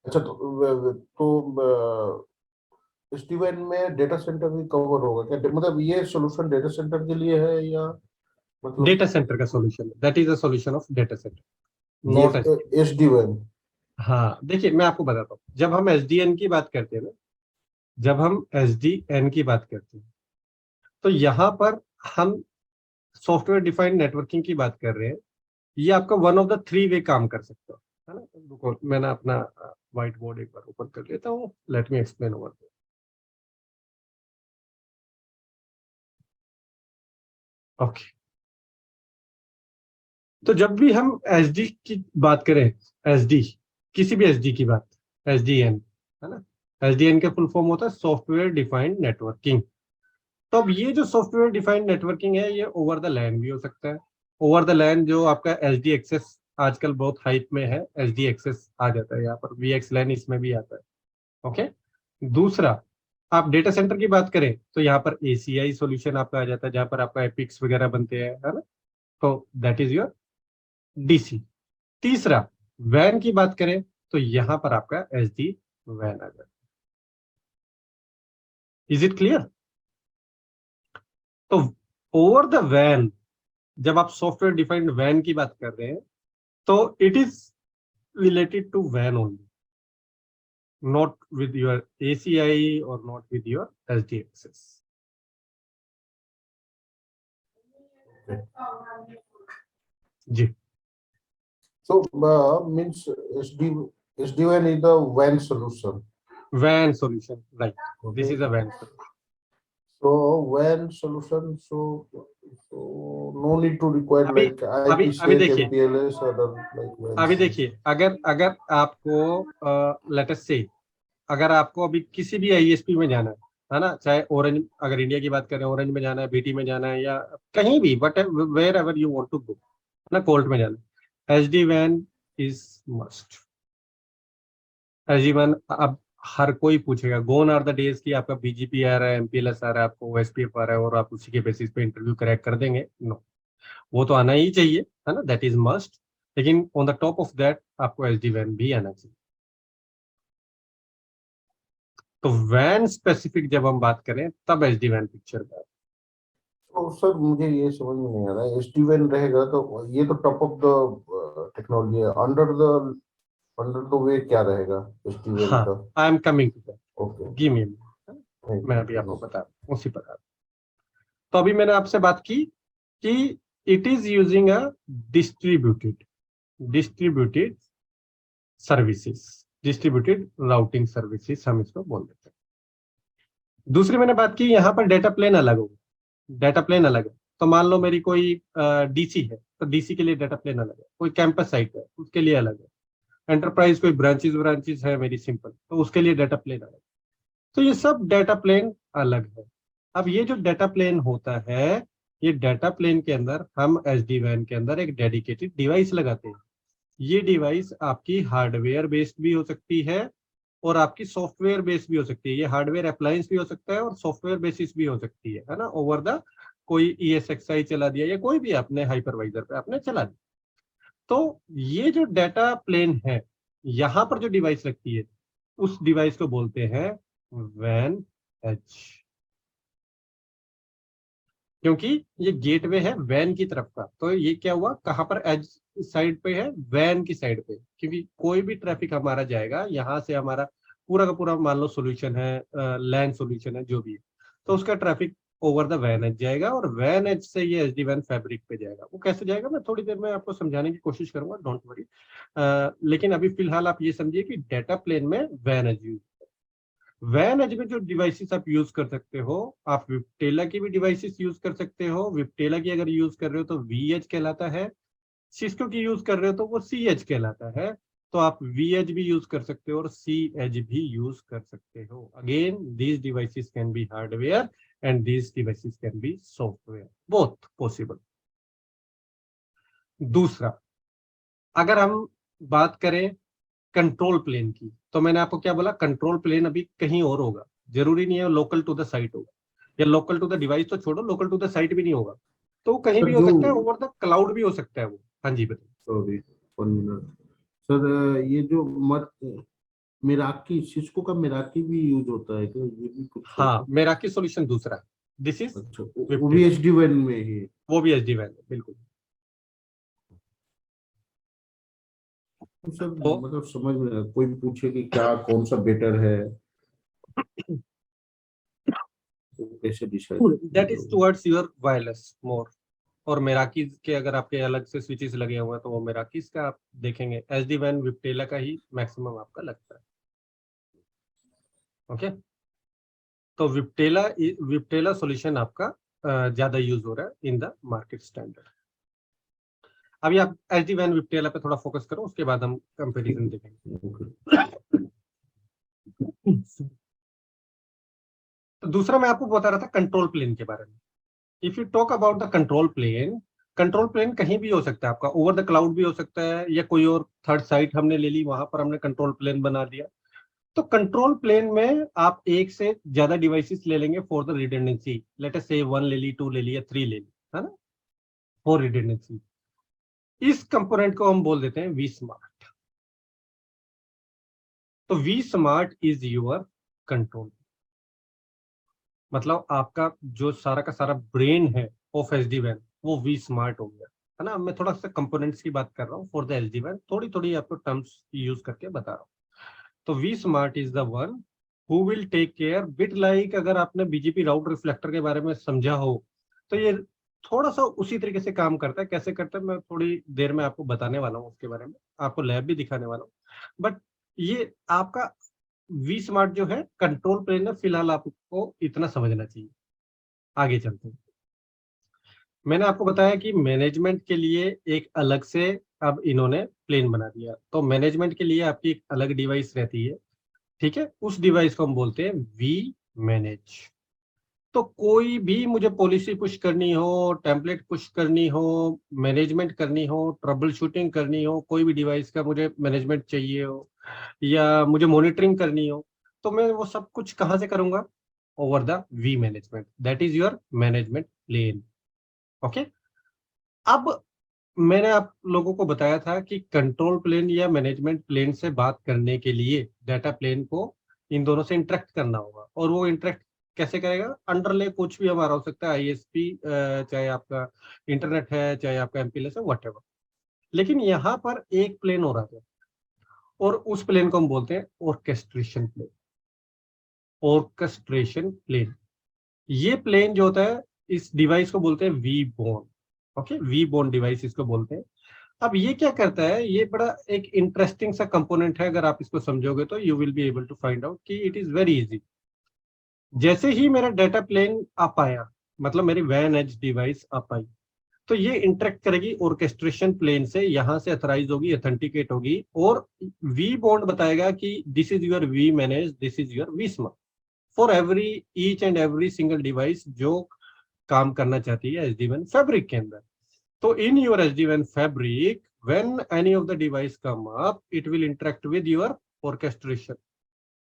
अच्छा तो SD-WAN में डेटा सेंटर भी कवर होगा क्या? मतलब ये सोल्यूशन डेटा सेंटर के लिए है या मतलब डेटा सेंटर का सॉल्यूशन है, that is a solution of data centre, not SD. SD-WAN? हाँ, देखिए मैं आपको बताता हूँ, जब हम एसडीएन की बात करते हैं ना, जब हम एसडीएन की बात करते हैं तो यहाँ पर हम सॉफ्टवेयर डिफाइंड नेटवर्किंग की बात कर रहे हैं। ये आपका one of the three way काम कर सकता है ना। रुको, मैं ना अपना व्हाइट बोर्ड एक बार ओपन कर लेता हूँ, late me explain over. Okay, तो जब भी हम एसडी की बात करें, एसडी, किसी भी एसडी की बात, एसडीएन, है ना, एसडीएन का फुल फॉर्म होता है सॉफ्टवेयर डिफाइंड नेटवर्किंग। तो अब ये जो सॉफ्टवेयर डिफाइंड नेटवर्किंग है, ये ओवर द लैन भी हो सकता है। ओवर द लैन जो आपका एसडी एक्सेस आजकल बहुत हाइप में है, एसडी एक्सेस आ जाता है यहाँ पर, VXLAN इसमें भी आता है। ओके, दूसरा, आप डेटा सेंटर की बात करें तो यहाँ पर ACI सॉल्यूशन आपका आ जाता है, जहाँ पर आपका एपिक्स वगैरह बनते हैं, है ना। तो दैट इज योर DC। तीसरा, वैन की बात करें तो यहां पर आपका SD वैन आ जाता है। Is it clear? तो ओवर द वैन, जब आप सॉफ्टवेयर डिफाइंड वैन की बात कर रहे हैं तो इट इज रिलेटेड टू वैन only, not with your ACI और not with your SD access. जी, So means SD-WAN is the WAN solution. वैन solution, right, this Okay. Is a वैन solution. So WAN solution. So no need to require अभी like अभी अभी IPsec, देखिए, MPLS, other like WAN. अभी देखिए, अगर अगर आपको लेट अस से, अगर आपको अभी किसी भी ISP में जाना है ना, चाहे ऑरेंज, अगर इंडिया की बात करें ऑरेंज में जाना है, BT में जाना है, या कहीं भी, but wherever you want to go, ना कोल्ट में जाना है, SD-WAN इज मस्ट। SD-WAN अब हर कोई पूछेगा, गोन आर द डेज की आपका BGP आ रहा है, MPLS आ रहा है, आपको OSPF आ रहा है और आप उसी के बेसिस पे इंटरव्यू क्रैक कर देंगे। नो, वो तो आना ही चाहिए, है ना, दैट इज मस्ट। लेकिन on the top of that आपको SD-WAN भी आना चाहिए। तो वैन स्पेसिफिक जब हम बात करें तब SD-WAN पिक्चर का। तो सर मुझे ये समझ में नहीं आ रहा है, SD-WAN रहेगा तो ये तो टॉप ऑफ द टेक्नोलॉजी है, अंडर द वे क्या रहेगा SD-WAN हाँ, का? I am coming to that, okay, give me, मैं अभी आपको बता रहा हूँ उसी पर। तो अभी मैंने आपसे बात की कि it is using a distributed distributed services, distributed routing services हम इसको बोल देते हैं। दूसरी मैंने बात की, यहाँ पर डेटा प्लेन अलग होगा, डेटा प्लेन अलग है। तो मान लो मेरी कोई डीसी है, तो डीसी के लिए डेटा प्लेन अलग है। कोई कैंपस साइट है, उसके लिए अलग है। एंटरप्राइज कोई ब्रांचेस है मेरी सिंपल, तो उसके लिए डेटा प्लेन अलग है। तो ये सब डेटा प्लेन अलग है। अब ये जो डेटा प्लेन होता है, ये डेटा प्लेन के अंदर हम SD-WAN के अंदर एक डेडिकेटेड डिवाइस लगाते हैं। ये डिवाइस आपकी हार्डवेयर बेस्ड भी हो सकती है और आपकी सॉफ्टवेयर बेस्ड भी हो सकती है। ये हार्डवेयर अप्लायंस भी हो सकता है और सॉफ्टवेयर बेसिस भी हो सकती है ना। ओवर द कोई ESXi चला दिया या कोई भी आपने हाइपरवाइजर पे आपने चला दिया। तो ये जो डेटा प्लेन है, यहाँ पर जो डिवाइस लगती है, उस डिवाइस को बोलते हैं WAN एज, क्योंकि ये गेटवे है WAN की तरफ का। तो ये क्या हुआ, कहाँ पर एज साइड पे है, WAN की साइड पे। क्योंकि कोई भी ट्रैफिक हमारा जाएगा यहाँ से, हमारा पूरा का पूरा मान लो सोल्यूशन है, लैन सोल्यूशन है जो भी है, तो उसका traffic over the WAN edge जाएगा और WAN एज से ये SD-WAN फैब्रिक पे जाएगा। वो कैसे जाएगा मैं थोड़ी देर में आपको समझाने की कोशिश करूंगा, डोंट वरी। लेकिन अभी फिलहाल आप ये समझिए कि डेटा प्लेन में WAN edge use, WAN edge में जो डिवाइसेस आप यूज कर सकते हो, आप विप्टेला की भी डिवाइसेस यूज कर सकते हो। विप्टेला की अगर यूज कर रहे हो तो VH कहलाता है, सिस्को की यूज कर रहे हो तो वो CH कहलाता है। तो आप VH भी यूज कर सकते हो और CH भी यूज कर सकते हो। Again these devices can be hardware and these devices can be software, both possible. दूसरा, अगर हम बात करें कंट्रोल प्लेन की, तो मैंने आपको क्या बोला, कंट्रोल प्लेन अभी कहीं और होगा, जरूरी नहीं है लोकल टू द साइट होगा, या लोकल टू द डिवाइस तो छोड़ो, लोकल टू द साइट भी नहीं होगा, तो वो कहीं भी हो सकता है, ओवर द क्लाउड भी हो सकता है वो। हाँ जी बताइए। सॉरी 1 मिनट सर, ये जो मेराकी, सिस्को का मेराकी भी यूज होता है क्या? ये भी कुछ हाँ, मेराकी सॉल्यूशन दूसरा है, दिस इज अच्छा, वो भी SD-WAN में ही? वो भी SD-WAN है, बिल्कुल। तो सर तो मतलब समझ में, कोई भी पूछे कि क्या कौन सा बेटर है, तो कैसे decide? That is towards your wireless more. और मेराकी के अगर आपके अलग से स्विचेस लगे हुए हैं तो वो मेराकी का आप देखेंगे, SD-WAN विप्टेला का ही मैक्सिमम आपका लगता है। ओके, तो विप्टेला सॉल्यूशन आपका ज्यादा यूज हो रहा है इन द मार्केट स्टैंडर्ड। अभी आप SD-WAN विप्टेला पे थोड़ा फोकस करो, उसके बाद हम कंपैरिजन देखेंगे। तो दूसरा मैं आपको बता रहा था कंट्रोल प्लेन के बारे में। If you talk about the control plane कहीं भी हो सकता है आपका, ओवर द क्लाउड भी हो सकता है, या कोई और थर्ड साइट हमने ले ली, वहां पर हमने कंट्रोल प्लेन बना दिया। तो कंट्रोल प्लेन में आप एक से ज्यादा डिवाइसेस ले लेंगे for the redundancy. Let us से 1 ले ली, 2 ले ली या 3 ले ली, है ना, फॉर रिडंडेंसी। इस कंपोनेंट को हम बोल देते हैं vSmart। तो vSmart इज योर कंट्रोल, मतलब आपका जो सारा का सारा ब्रेन है ऑफ SD-WAN वो vSmart हो गया, है ना। मैं थोड़ा सा कंपोनेंट्स की बात कर रहा हूँ फॉर द SD-WAN, थोड़ी थोड़ी आपको टर्म्स यूज करके बता रहा हूँ। तो vSmart is the one who will take care, bit like अगर आपने BGP राउट रिफ्लेक्टर के बारे में समझा हो तो ये थोड़ा सा उसी तरीके से काम करता है। कैसे करता है मैं थोड़ी देर में आपको बताने वाला हूँ, उसके बारे में आपको लैब भी दिखाने वाला हूँ। बट ये आपका vSmart जो है कंट्रोल प्लेन है, फिलहाल आपको इतना समझना चाहिए। आगे चलते हैं। मैंने आपको बताया कि मैनेजमेंट के लिए एक अलग से अब इन्होंने प्लेन बना दिया। तो मैनेजमेंट के लिए आपकी एक अलग डिवाइस रहती है, ठीक है, उस डिवाइस को हम बोलते हैं vManage। तो कोई भी मुझे पॉलिसी पुश करनी हो, टेम्पलेट पुश करनी हो, मैनेजमेंट करनी हो, ट्रबल शूटिंग करनी हो, कोई भी डिवाइस का मुझे मैनेजमेंट चाहिए हो या मुझे मॉनिटरिंग करनी हो, तो मैं वो सब कुछ कहाँ से करूंगा, over the vManagement। That is your management plane. Okay, अब मैंने आप लोगों को बताया था कि कंट्रोल प्लेन या मैनेजमेंट प्लेन से बात करने के लिए डाटा प्लेन को इन दोनों से इंटरेक्ट करना होगा। और वो इंटरेक्ट कैसे करेगा, अंडरले कुछ भी हमारा हो सकता है, ISP, चाहे आपका इंटरनेट है, चाहे आपका MPLS है, व्हाटएवर। लेकिन यहाँ पर एक प्लेन हो रहा है और उस प्लेन को हम बोलते हैं ऑर्केस्ट्रेशन प्लेन। ऑर्केस्ट्रेशन प्लेन, ये प्लेन जो होता है, इस डिवाइस को बोलते हैं vBourne। ओके, vBourne डिवाइस इसको बोलते हैं। अब ये क्या करता है, ये बड़ा एक इंटरेस्टिंग सा कंपोनेंट है, अगर आप इसको समझोगे तो you will be able to find out कि इट इज वेरी इजी। जैसे ही मेरा डाटा प्लेन अप आया, मतलब मेरी वैन एज डिवाइस अप आई, तो ये इंटरेक्ट करेगी ऑर्केस्ट्रेशन प्लेन से, यहां से अथराइज होगी, ऑथेंटिकेट होगी, और वी बॉन्ड बताएगा कि this is your vManage, this is your vSmart, for every each and every single device जो काम करना चाहती है SD-WAN फैब्रिक के अंदर। तो in your SD-WAN fabric, when any of the device come up, it will interact with your orchestration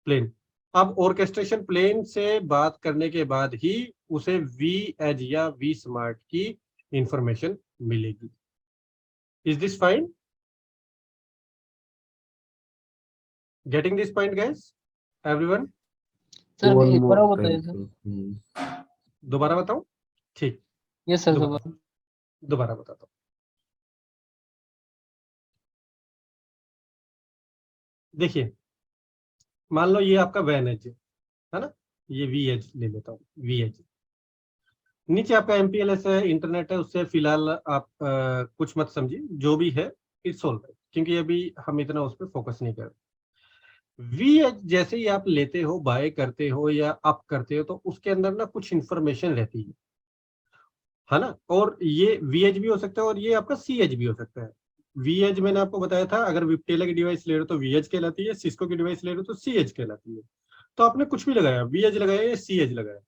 plane. अब orchestration plane से बात करने के बाद ही उसे vEdge या vSmart की इंफॉर्मेशन मिलेगी। Is this fine? Getting this point, guys? Everyone? Sir One एक बार more और बताइए time, सर। sir. दोबारा बताऊं? ठीक, यस सर दोबारा दोबारा बताता हूं। देखिए, मान लो ये आपका वैन एज है ना, ये vEdge ले लेता हूँ, vEdge। नीचे आपका MPLS है, इंटरनेट है, उससे फिलहाल आप कुछ मत समझिए, जो भी है इट्स ऑल राइट, क्योंकि अभी हम इतना उस पर फोकस नहीं कर रहे। vEdge जैसे ही आप लेते हो, बाय करते हो या अप करते हो, तो उसके अंदर ना कुछ इंफॉर्मेशन रहती है ना, और ये vEdge भी हो सकता है और ये आपका cEdge भी हो सकता है। vEdge मैंने आपको बताया था, अगर विप्टेला की डिवाइस ले रहे हो तो vEdge कहलाती है, सिस्को की डिवाइस ले रहे हो तो cEdge कहलाती है। तो आपने कुछ भी लगाया, vEdge लगाया या cEdge लगाया,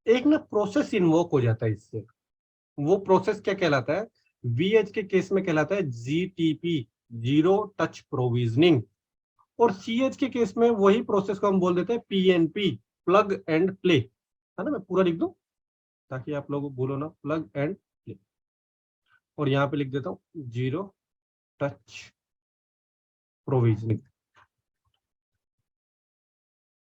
एक ना प्रोसेस इन्वोक हो जाता है इससे। वो प्रोसेस क्या कहलाता है, vEdge के केस में कहलाता है GTP, जीरो टच प्रोविजनिंग, और cEdge के केस में वही प्रोसेस को हम बोल देते हैं PNP, प्लग एंड प्ले, है ना। मैं पूरा लिख दूं ताकि आप लोग बोलो ना, प्लग एंड प्ले, और यहाँ पे लिख देता हूं जीरो टच प्रोविजनिंग।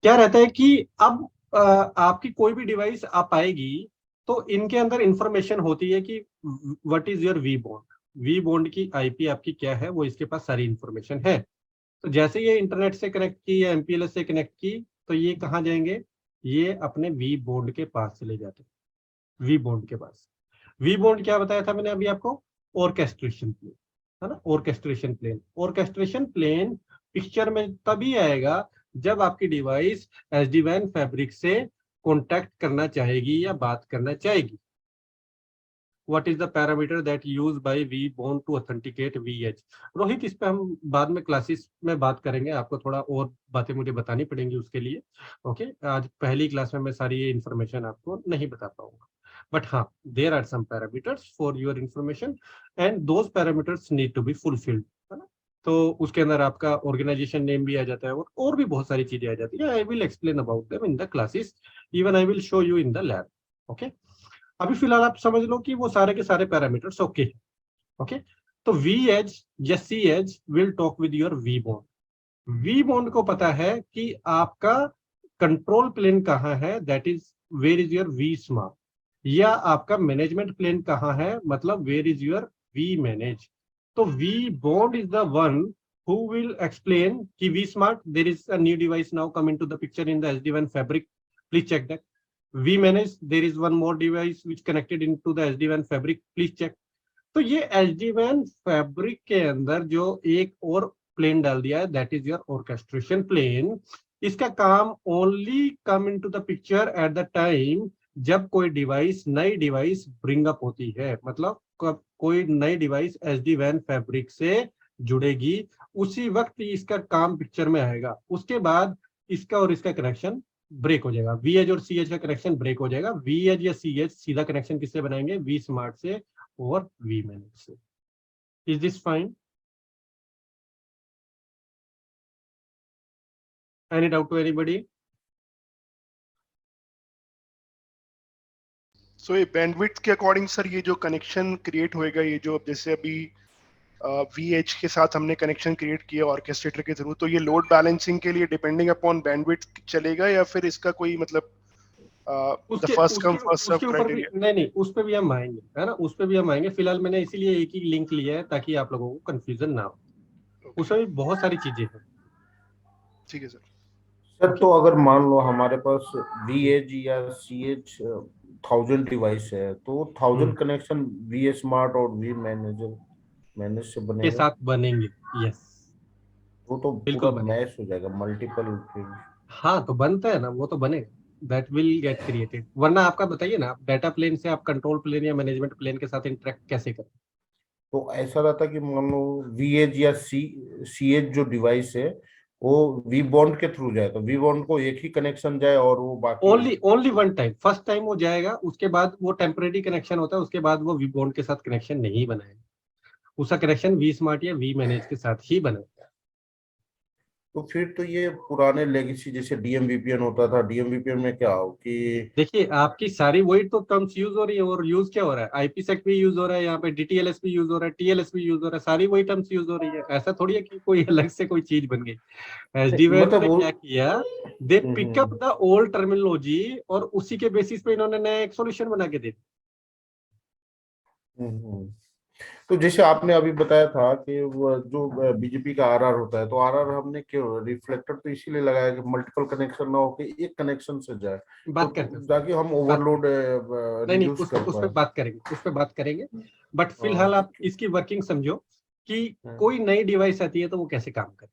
क्या रहता है कि अब आपकी कोई भी डिवाइस आप आएगी तो इनके अंदर इंफॉर्मेशन होती है कि what is your vBond की IP आपकी क्या है, वो इसके पास सारी इंफॉर्मेशन है। तो जैसे ये इंटरनेट से कनेक्ट की या MPLS से कनेक्ट की, तो ये कहाँ जाएंगे, ये अपने वी बॉन्ड के पास चले जाते हैं। वी बॉन्ड के पास, वी बॉन्ड क्या बताया था मैंने अभी आपको, ऑर्केस्ट्रेशन प्लेन, है ना। ऑर्केस्ट्रेशन प्लेन पिक्चर में तभी आएगा जब आपकी डिवाइस SD-WAN फैब्रिक से कॉन्टैक्ट करना चाहेगी या बात करना चाहेगी। What is the parameter that used by vBond to authenticate vEdge? Rohit, इस पे हम बाद में क्लासेस में बात करेंगे, आपको थोड़ा और बातें मुझे बतानी पड़ेंगी उसके लिए। ओके, आज पहली क्लास में मैं सारी ये इन्फॉर्मेशन आपको नहीं बता पाऊंगा, बट हाँ, there are some parameters for your information and those parameters need to be fulfilled, है ना। तो उसके अंदर आपका ऑर्गेनाइजेशन नेम भी आ जाता है, और भी बहुत सारी चीजें आ जाती है। I will explain about them in the classes, even I will show you in the lab. Okay, अभी फिलहाल आप समझ लो कि वो सारे के सारे पैरामीटर्स ओके है। ओके, तो vEdge या cEdge will talk with your vBond को पता है कि आपका कंट्रोल प्लेन कहाँ है, that is where is your vSmart, या आपका मैनेजमेंट प्लेन कहाँ है, मतलब where is your vManage. तो vBond is the one who will explain कि vSmart, there is a new device now come into the picture in the SD-WAN fabric, please check that. vManage, there is one more device which connected into the SD-WAN fabric, please check. तो ये SD-WAN fabric के अंदर जो एक और plane डाल दिया है, that is your orchestration plane. इसका काम only come into the picture at the time जब कोई डिवाइस, नई डिवाइस ब्रिंग अप होती है, मतलब कोई नई डिवाइस SD-WAN फैब्रिक से जुड़ेगी, उसी वक्त इसका काम पिक्चर में आएगा। उसके बाद इसका और इसका कनेक्शन ब्रेक हो जाएगा, vEdge और cEdge का कनेक्शन ब्रेक हो जाएगा। vEdge या cEdge सीधा कनेक्शन किससे बनाएंगे, vSmart से और vManage से। Is this fine? Any doubt to anybody? So ये बैंडविड्थ के अकॉर्डिंग सर, ये जो कनेक्शन क्रिएट होएगा, ये जो जैसे अभी vEdge के साथ हमने कनेक्शन क्रिएट किया ऑर्केस्ट्रेटर के थ्रू, तो ये लोड बैलेंसिंग के लिए डिपेंडिंग अपॉन बैंडविड्थ चलेगा, या फिर इसका कोई मतलब उसके फर्स्ट कम उसके फर्स्ट सर्व उसके ऊपर भी क्राइटेरिया? नहीं, उस पर भी हम आएंगे, है ना, उस पर भी हम आएंगे। फिलहाल मैंने इसीलिए एक ही लिंक लिया है ताकि आप लोगों को कंफ्यूजन ना हो, उसमें भी बहुत सारी चीजें हैं। ठीक है सर। सर, तो अगर मान लो हमारे पास vEdge या cEdge 1000 डिवाइस है, तो 1000 कनेक्शन vSmart और vManager मैनेज से के बनेगा साथ बनेंगे। यस, वो तो पूरा बिल्कुल बनेगा। मैश हो जाएगा मल्टीपल फिर। हाँ तो बनता है ना, वो तो बनेगा, दैट विल गेट क्रिएटेड। वरना आपका बताइए ना, आप डाटा प्लेन से आप कंट्रोल प्लेन या मैनेजमेंट प्लेन के साथ इंटरेक्ट कैसे करें? तो ऐसा रहता कि मान लो वीएज या सीएज जो डिवाइस है वो वी बॉन्ड के थ्रू जाए तो वी बॉन्ड को एक ही कनेक्शन जाए और वो बाकी। Only only one time, first time वो जाएगा, उसके बाद वो टेम्परेरी कनेक्शन होता है, उसके बाद वो वी बॉन्ड के साथ कनेक्शन नहीं बनाएगा, उसका कनेक्शन वी स्मार्ट या वी मैनेज के साथ ही बनेगा। तो फिर तो ये पुराने लेगेसी जैसे डीएमवीपीएन होता था, डीएमवीपीएन में क्या हो कि देखिए आपकी सारी वही तो टर्म्स यूज हो रही है, और यूज क्या हो रहा है, आईपीसेक भी यूज हो रहा है, यहाँ पे डीटीएलएस भी यूज हो रहा है, टीएलएस भी यूज हो रहा है, सारी वही टर्म्स यूज हो रही है। ऐसा थोड़ी है कि कोई अलग से कोई चीज बन गई। एसडीवैन मतलब ने वो क्या किया, they pick up hmm, the old terminology और उसी के बेसिस पे इन्होंने नया एक सॉल्यूशन बना के दे दिया। हम्म। तो जैसे आपने अभी बताया था कि वो जो बीजेपी का आरआर होता है तो आरआर हमने क्यों रिफ्लेक्टर तो इसीलिए लगाया कि मल्टीपल कनेक्शन ना हो कि एक कनेक्शन से जाए बात करते तो हैं ताकि हम बात ओवरलोड नहीं नहीं, रिड्यूस कर उस पे पाए। बात करेंगे, उस पे बात करेंगे। बट हाँ फिलहाल तो आप इसकी वर्किंग समझो कि हम्म, कोई नई डिवाइस आती है तो वो कैसे काम करे।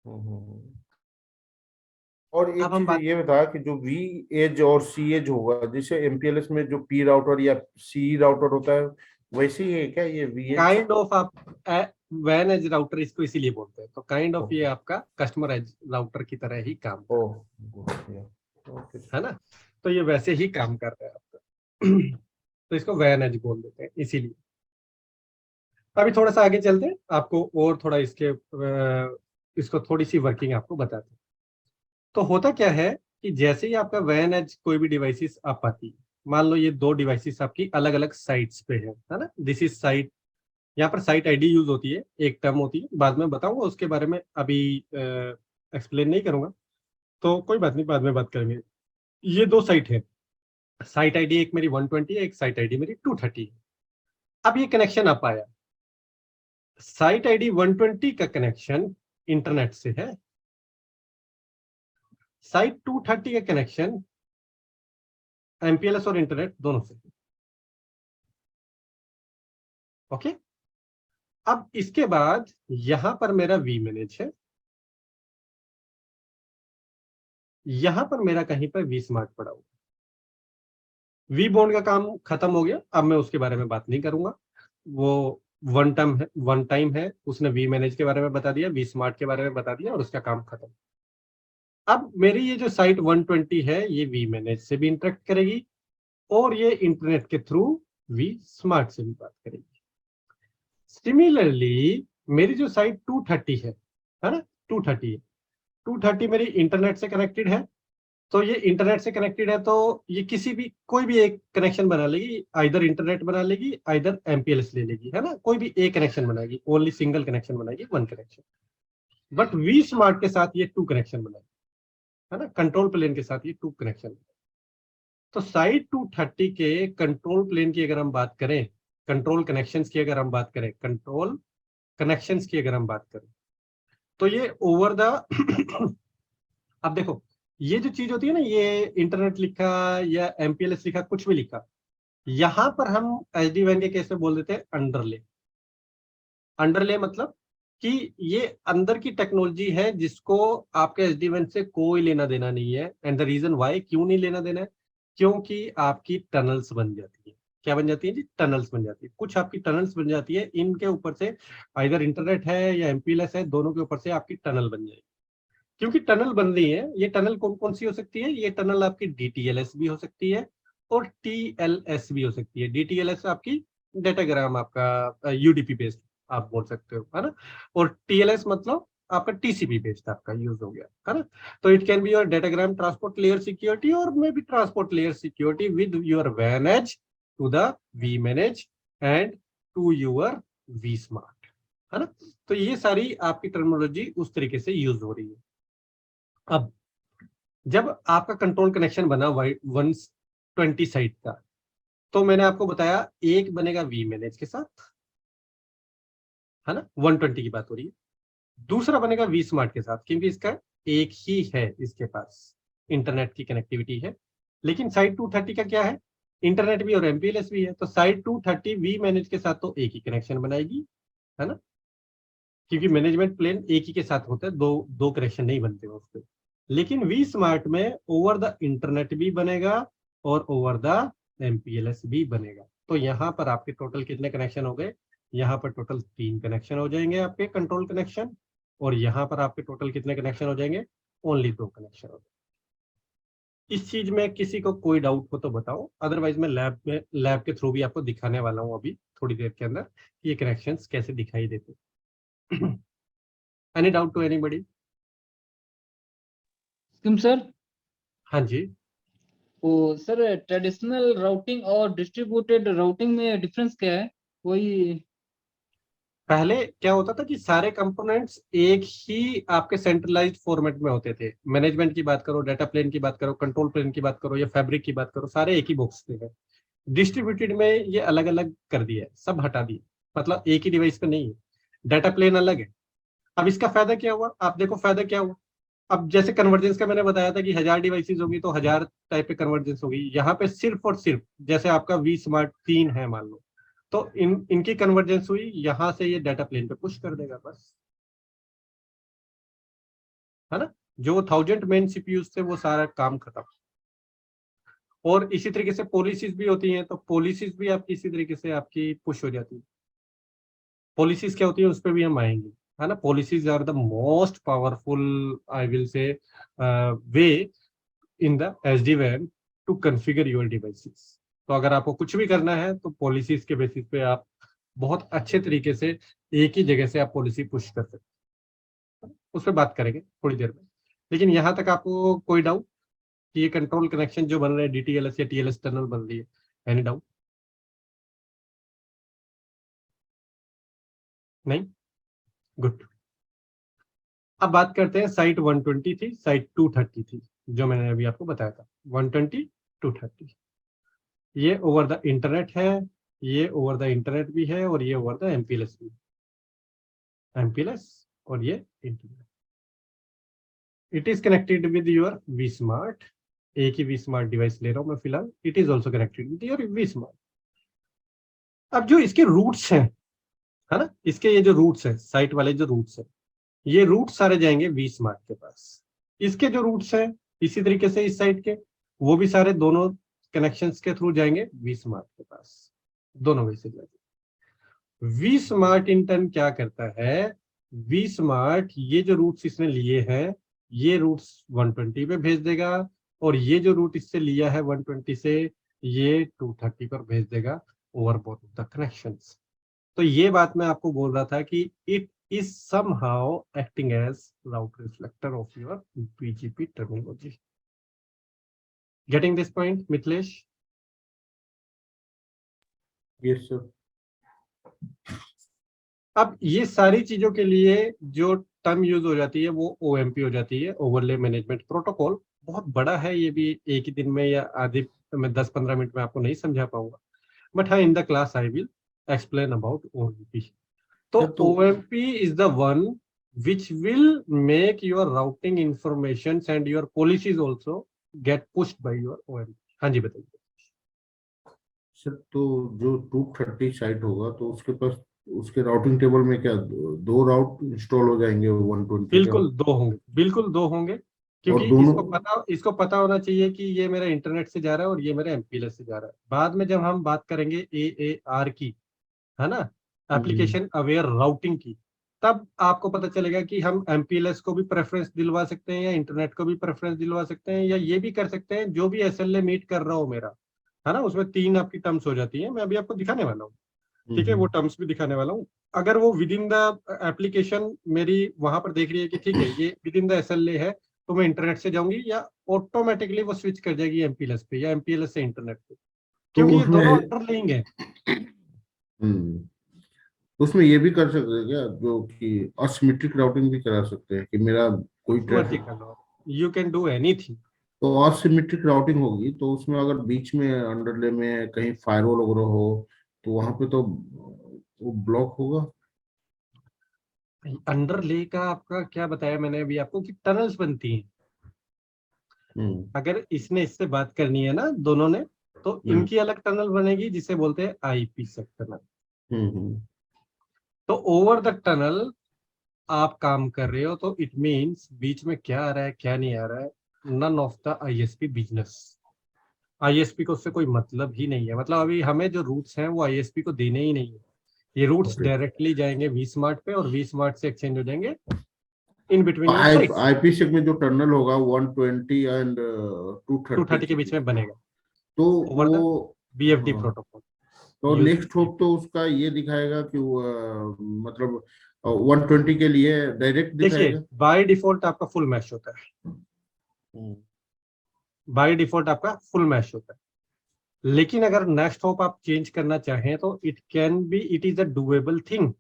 हम्म, हम्म। और अब एक हम चीज बात, ये बता कि जो वी एज और सी एज होगा जैसे एमपीएलएस में जो पी राउटर या सी राउटर होता है वैसे ही है क्या ये वी एज? काइंड ऑफ आप वैन एज राउटर इसको इसीलिए बोलते हैं, तो काइंड ऑफ ये ओके। आपका कस्टमर एज राउटर की तरह ही काम कर, ओह ओके। है ना? तो ये वैसे ही काम कर रहा है आपका। तो इसको वैन एज बोल देते हैं इसीलिए। अभी थोड़ा सा आगे चलते हैं, आपको और थोड़ा इसके इसको थोड़ी सी वर्किंग आपको बताते हैं। तो होता क्या है कि जैसे ही आपका वैन एज कोई भी डिवाइसेस आप आती है, मान लो ये दो डिवाइसेस आपकी अलग अलग साइट्स पे है ना, दिस इज साइट, यहाँ पर साइट आईडी यूज होती है, एक टर्म होती है, बाद में बताऊंगा उसके बारे में, अभी एक्सप्लेन नहीं करूंगा, तो कोई बात नहीं, बाद में बात करेंगे। ये दो साइट है, साइट आईडी एक मेरी 120 है, एक साइट आईडी मेरी 230 है। अब ये कनेक्शन आप आया, साइट आईडी 120 का कनेक्शन इंटरनेट से है, साइट 230 का कनेक्शन एमपीएलएस और इंटरनेट दोनों से। ओके, अब इसके बाद यहां पर मेरा वी मैनेज है, यहां पर मेरा कहीं पर वी स्मार्ट पड़ा हुआ। वी बॉन्ड का काम खत्म हो गया, अब मैं उसके बारे में बात नहीं करूंगा, वो वन टाइम है, उसने वी मैनेज के बारे में बता दिया, वी स्मार्ट के बारे में बता दिया और उसका काम खत्म। अब मेरी ये जो साइट 120 है ये वी मैनेज से भी इंटरेक्ट करेगी और ये इंटरनेट के थ्रू वी स्मार्ट से भी बात करेगी। सिमिलरली मेरी जो साइट 230 है ना, 230 230 मेरी इंटरनेट से कनेक्टेड है, तो ये इंटरनेट से कनेक्टेड है तो ये किसी भी कोई भी एक कनेक्शन बना लेगी, आइदर इंटरनेट बना लेगी, आइदर एमपीएलएस ले लेगी, है ना, कोई भी एक कनेक्शन बनाएगी, ओनली सिंगल कनेक्शन बनाएगी, one connection. But vSmart के साथ ये टू कनेक्शन बनाएगी, है ना, कंट्रोल प्लेन के साथ ये टू कनेक्शन। तो साइट 230 के कंट्रोल प्लेन की अगर हम बात करें, कंट्रोल कनेक्शंस की अगर हम बात करें, कंट्रोल कनेक्शंस की अगर हम बात करें, तो ये ओवर द अब देखो, ये जो चीज होती है ना, ये इंटरनेट लिखा या एमपीएलएस लिखा, कुछ भी लिखा, यहां पर हम एसडी वैन के केस में बोल देते हैं अंडरले। अंडरले मतलब कि ये अंदर की टेक्नोलॉजी है जिसको आपके एसडी वैन से कोई लेना देना नहीं है। एंड द रीजन वाई, क्यों नहीं लेना देना है, क्योंकि आपकी टनल्स बन जाती है। क्या बन जाती है जी? टनल्स बन जाती है, कुछ आपकी टनल्स बन जाती है, इनके ऊपर से इधर इंटरनेट है या एमपीएलएस है, दोनों के ऊपर से आपकी टनल बन जाएगी। क्योंकि टनल बन रही है, ये टनल कौन कौन सी हो सकती है, ये टनल आपकी डीटीएलएस भी हो सकती है और टीएलएस भी हो सकती है। डीटीएलएस आपकी डेटाग्राम आपका यूडीपी बेस्ड आप बोल सकते हो, है ना, और टीएलएस मतलब आपका टीसीपी बेस्ड आपका यूज हो गया, है ना। तो it can be your datagram transport layer security और may be transport layer security with your वैन edge to the vManage and to your vSmart, है ना। तो ये सारी आपकी टर्मिनोलॉजी उस तरीके से यूज हो रही है। अब जब आपका कंट्रोल कनेक्शन बना 120 साइट का, तो मैंने आपको बताया एक बनेगा वी मैनेज के साथ, है ना, 120 की बात हो रही है, दूसरा बनेगा वी स्मार्ट के साथ, क्योंकि इसका एक ही है, इसके पास इंटरनेट की कनेक्टिविटी है। लेकिन साइट 230 का क्या है, इंटरनेट भी और एमपीएलएस भी है, तो साइट 230 वी मैनेज के साथ तो एक ही कनेक्शन बनाएगी, है ना, क्योंकि मैनेजमेंट प्लेन एक ही के साथ होता है, दो दो कनेक्शन नहीं बनते उस पर। लेकिन वी स्मार्ट में ओवर द इंटरनेट भी बनेगा और ओवर द एमपीएलएस भी बनेगा। तो यहाँ पर आपके टोटल कितने कनेक्शन हो गए? यहाँ पर टोटल 3 कनेक्शन हो जाएंगे आपके कंट्रोल कनेक्शन, और यहाँ पर आपके टोटल कितने कनेक्शन हो जाएंगे? ओनली 2 कनेक्शन हो जाएंगे। इस चीज में किसी को कोई डाउट हो तो बताओ, अदरवाइज मैं लैब के थ्रू भी आपको दिखाने वाला हूँ अभी थोड़ी देर के अंदर कि ये कनेक्शंस कैसे दिखाई देते। Any doubt to anybody? सिम सर, हाँ जी। वो सर ट्रेडिशनल राउटिंग और डिस्ट्रीब्यूटेड राउटिंग में डिफरेंस क्या है? वही पहले क्या होता था कि सारे कंपोनेंट्स एक ही आपके सेंट्रलाइज्ड फॉर्मेट में होते थे। मैनेजमेंट की बात करो, डाटा प्लेन की बात करो, कंट्रोल प्लेन की बात करो या फैब्रिक की बात करो, सारे एक ही बॉक्स पे है। डिस्ट्रीब्यूटेड में ये अलग अलग कर दिया है, सब हटा दिए, मतलब एक ही डिवाइस पे नहीं है, डाटा प्लेन अलग है। अब इसका फायदा क्या हुआ? आप देखो फायदा क्या हुआ। अब जैसे कन्वर्जेंस का मैंने बताया था कि 1000 डिवाइसेस होगी तो 1000 टाइप पे कन्वर्जेंस होगी, यहाँ पे सिर्फ और सिर्फ जैसे आपका वी स्मार्ट 3 है मान लो, तो इनकी कन्वर्जेंस हुई, यहां से ये डाटा प्लेन पे पुश कर देगा बस, है ना। जो 1000 मेन सीपीयूज थे वो सारा काम खत्म। और इसी तरीके से पॉलिसीज भी होती हैं, तो पॉलिसीज भी आपकी इसी तरीके से आपकी पुश हो जाती है। पॉलिसीज क्या होती है उस पर भी हम आएंगे, है ना। Policies are the most powerful, I will say, way in the SD-WAN to configure your devices. तो अगर आपको कुछ भी करना है तो पॉलिसीज के बेसिस पे आप बहुत अच्छे तरीके से एक ही जगह से आप पॉलिसी पुश कर सकते हैं। उस पर बात करेंगे थोड़ी देर में। लेकिन यहाँ तक आपको कोई डाउट कि ये कंट्रोल कनेक्शन जो बन रहे हैं DTLS या TLS टनल बन रही है? Any doubt? नहीं? गुड। अब बात करते हैं, साइट 120 थी, साइट 230 थी, जो मैंने अभी आपको बताया था। 120 230 ये ओवर द इंटरनेट है, ये ओवर द इंटरनेट भी है, और ये ओवर द एमपीएलएस भी, एमपीएलएस और ये internet. It is connected with your vSmart. एक ही वी स्मार्ट डिवाइस ले रहा हूं मैं फिलहाल। It is also connected with your vSmart. अब जो इसके रूट्स हैं, है ना, इसके ये जो रूट्स है, साइट वाले जो रूट्स है, ये रूट सारे जाएंगे वी स्मार्ट के पास। इसके जो रूट्स हैं इसी तरीके से इस साइट के, वो भी सारे दोनों कनेक्शंस के थ्रू जाएंगे वी स्मार्ट के पास, दोनों वैसे जाएंगे। वी स्मार्ट इन टर्न क्या करता है? वी स्मार्ट ये जो रूट्स इसने लिए हैं, ये रूट्स 120 पे भेज देगा, और ये जो रूट इससे लिया है 120 से, ये 230 पर भेज देगा ओवर बोथ द कनेक्शंस। तो ये बात मैं आपको बोल रहा था कि it is somehow acting as route reflector of your BGP terminology. Getting this point, Mithilesh? Yes sir. अब ये सारी चीजों के लिए जो टर्म यूज हो जाती है वो OMP हो जाती है, ओवरले मैनेजमेंट प्रोटोकॉल। बहुत बड़ा है ये भी, एक ही दिन में या आधे में 10-15 मिनट में आपको नहीं समझा पाऊंगा, बट हाँ in the class I will explain about OMP. तो OMP is the one which will make your routing informations and your policies also get pushed by your OMP. हाँ जी बताइए सर। तो जो 230 साइट होगा तो उसके पास उसके राउटिंग टेबल में क्या दो राउट इंस्टॉल हो जाएंगे 120? बिल्कुल दो होंगे, बिल्कुल दो होंगे, क्योंकि दोनों इसको पता होना चाहिए कि ये मेरा इंटरनेट से जा रहा है और ये मेरा MPLS से जा रहा है। बाद में जब हम बात करेंगे AAR की, है ना, एप्लीकेशन अवेयर राउटिंग की, तब आपको पता चलेगा कि हम MPLS को भी प्रेफरेंस दिलवा सकते हैं या इंटरनेट को भी प्रेफरेंस दिलवा सकते हैं, या ये भी कर सकते हैं जो भी SLA मीट कर रहा हो मेरा, है ना। उसमें 3 आपकी टर्म्स हो जाती है, मैं अभी आपको दिखाने वाला हूँ, ठीक है, वो टर्म्स भी दिखाने वाला हूँ। अगर वो विद इन द एप्लीकेशन मेरी वहां पर देख रही है कि ठीक है ये विद इन द SLA है, तो मैं इंटरनेट से जाऊंगी, या ऑटोमेटिकली वो स्विच कर जाएगी MPLS पे या MPLS से इंटरनेट पे, क्योंकि ये दोनों अंडरलाइंग है। उसमें ये भी कर सकते हैं क्या, जो कि असिमेट्रिक राउटिंग भी करा सकते हैं कि मेरा कोई traffic, you can do anything. तो असिमेट्रिक राउटिंग होगी तो उसमें अगर बीच में अंडरले में कहीं फायरवॉल वगैरह हो तो वहां पे तो वो ब्लॉक होगा। अंडरले का आपका क्या बताया मैंने अभी आपको कि टनल्स बनती हैं। अगर इसने इससे बात करनी है ना दोनों ने, तो इनकी अलग टनल बनेगी जिसे बोलते हैं आईपीसेक टनल। तो ओवर द टनल आप काम कर रहे हो, तो इट मींस बीच में क्या आ रहा है क्या नहीं आ रहा है, none of the ISP business. ISP को उससे कोई मतलब ही नहीं है। मतलब अभी हमें जो रूट्स हैं वो आईएसपी को देने ही नहीं है। ये रूट्स Okay. डायरेक्टली जाएंगे वी स्मार्ट पे और वी स्मार्ट से एक्सचेंज हो जाएंगे in between your sites. IPsec में जो टर्नल होगा 120 एंड 230 के बीच में बनेगा तो ओवर द वो बीएफडी हाँ, प्रोटोकॉल। तो यूज नेक्स्ट होप तो उसका ये दिखाएगा कि वो, मतलब 120 के लिए डायरेक्ट देखिए दिखाएगा। बाय डिफॉल्ट आपका फुल मैश होता है, बाय डिफॉल्ट आपका फुल मैश होता है। लेकिन अगर नेक्स्ट होप आप चेंज करना चाहें तो it can B, it is a doable thing,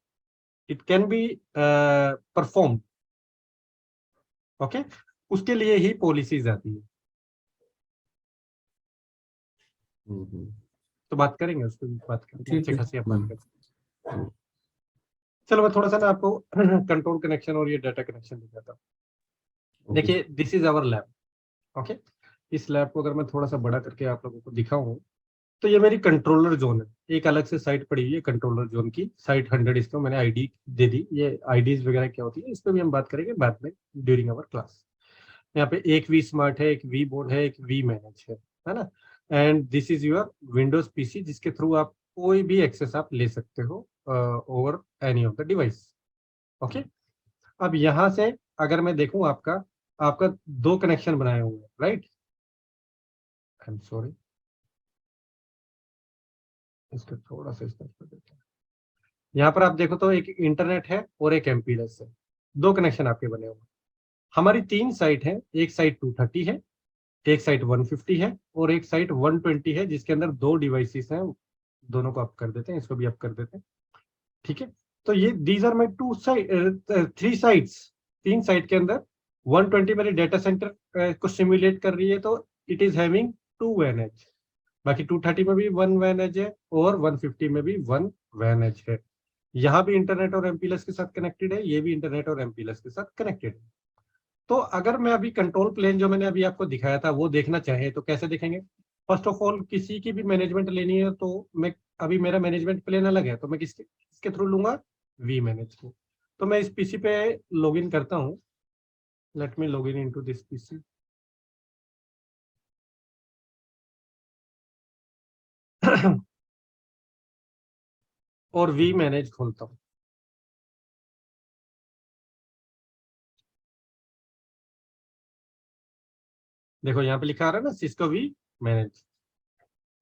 it can be perform. Okay, उसके लिए ही पॉलिसीज आती है। तो बात करेंगे उसको, बात करेंगे, ठीक अच्छी है। खासी आप बात करेंगे। चलो मैं थोड़ा सा ना आपको कंट्रोल कनेक्शन और ये डाटा कनेक्शन दिखाता हूँ। देखिए this is our lab. Okay, इस लैब को अगर मैं थोड़ा सा बड़ा करके आप लोगों को दिखाऊं तो ये मेरी कंट्रोलर जोन है। एक अलग से साइट पड़ी हुई है कंट्रोलर जोन की, साइट 100, इसको मैंने आईडी दे दी। ये आईडीज वगैरह क्या होती है इस पर भी हम बात करेंगे बाद में ड्यूरिंग अवर क्लास। यहाँ पे एक वी स्मार्ट है, एक वी बोर्ड है, एक वी मैनेज है ना। And this is your Windows PC जिसके थ्रू आप कोई भी एक्सेस आप ले सकते हो over any of the device. Okay, अब यहाँ से अगर मैं देखूं आपका आपका दो कनेक्शन बनाए हुए हैं, राइट। आई एम सॉरी, इसको थोड़ा सा स्टार्ट कर देते हैं। यहाँ पर आप देखो तो एक इंटरनेट है और एक एमपीएलएस है, दो कनेक्शन आपके बने हुए हैं। हमारी तीन साइट है, एक साइट 230 है, एक साइट 150 है और एक साइट 120 है जिसके अंदर दो डिवाइसेस हैं। दोनों को अप कर देते हैं, इसको भी अप कर देते हैं, ठीक है। तो ये these are my two side, three sites. तीन साइट के अंदर 120 मेरे डेटा सेंटर को सिमुलेट कर रही है, तो इट इज हैविंग 2 वैन एज। बाकी 230 में भी 1 वैन एज है और 150 में भी 1 वैन एज है। यहाँ भी इंटरनेट और एमपीएलएस के साथ कनेक्टेड है, ये भी इंटरनेट और एमपीएलएस के साथ कनेक्टेड है। तो अगर मैं अभी कंट्रोल प्लेन जो मैंने अभी आपको दिखाया था वो देखना चाहे तो कैसे देखेंगे। फर्स्ट ऑफ ऑल किसी की भी मैनेजमेंट लेनी है तो मैं, अभी मेरा मैनेजमेंट प्लेन अलग है तो मैं किसके थ्रू लूंगा, वी मैनेज को। तो मैं इस पीसी पे लॉग इन करता हूँ। Let me log in into this PC. और वी मैनेज खोलता हूँ। देखो यहाँ पे लिखा आ रहा है ना Cisco vManage.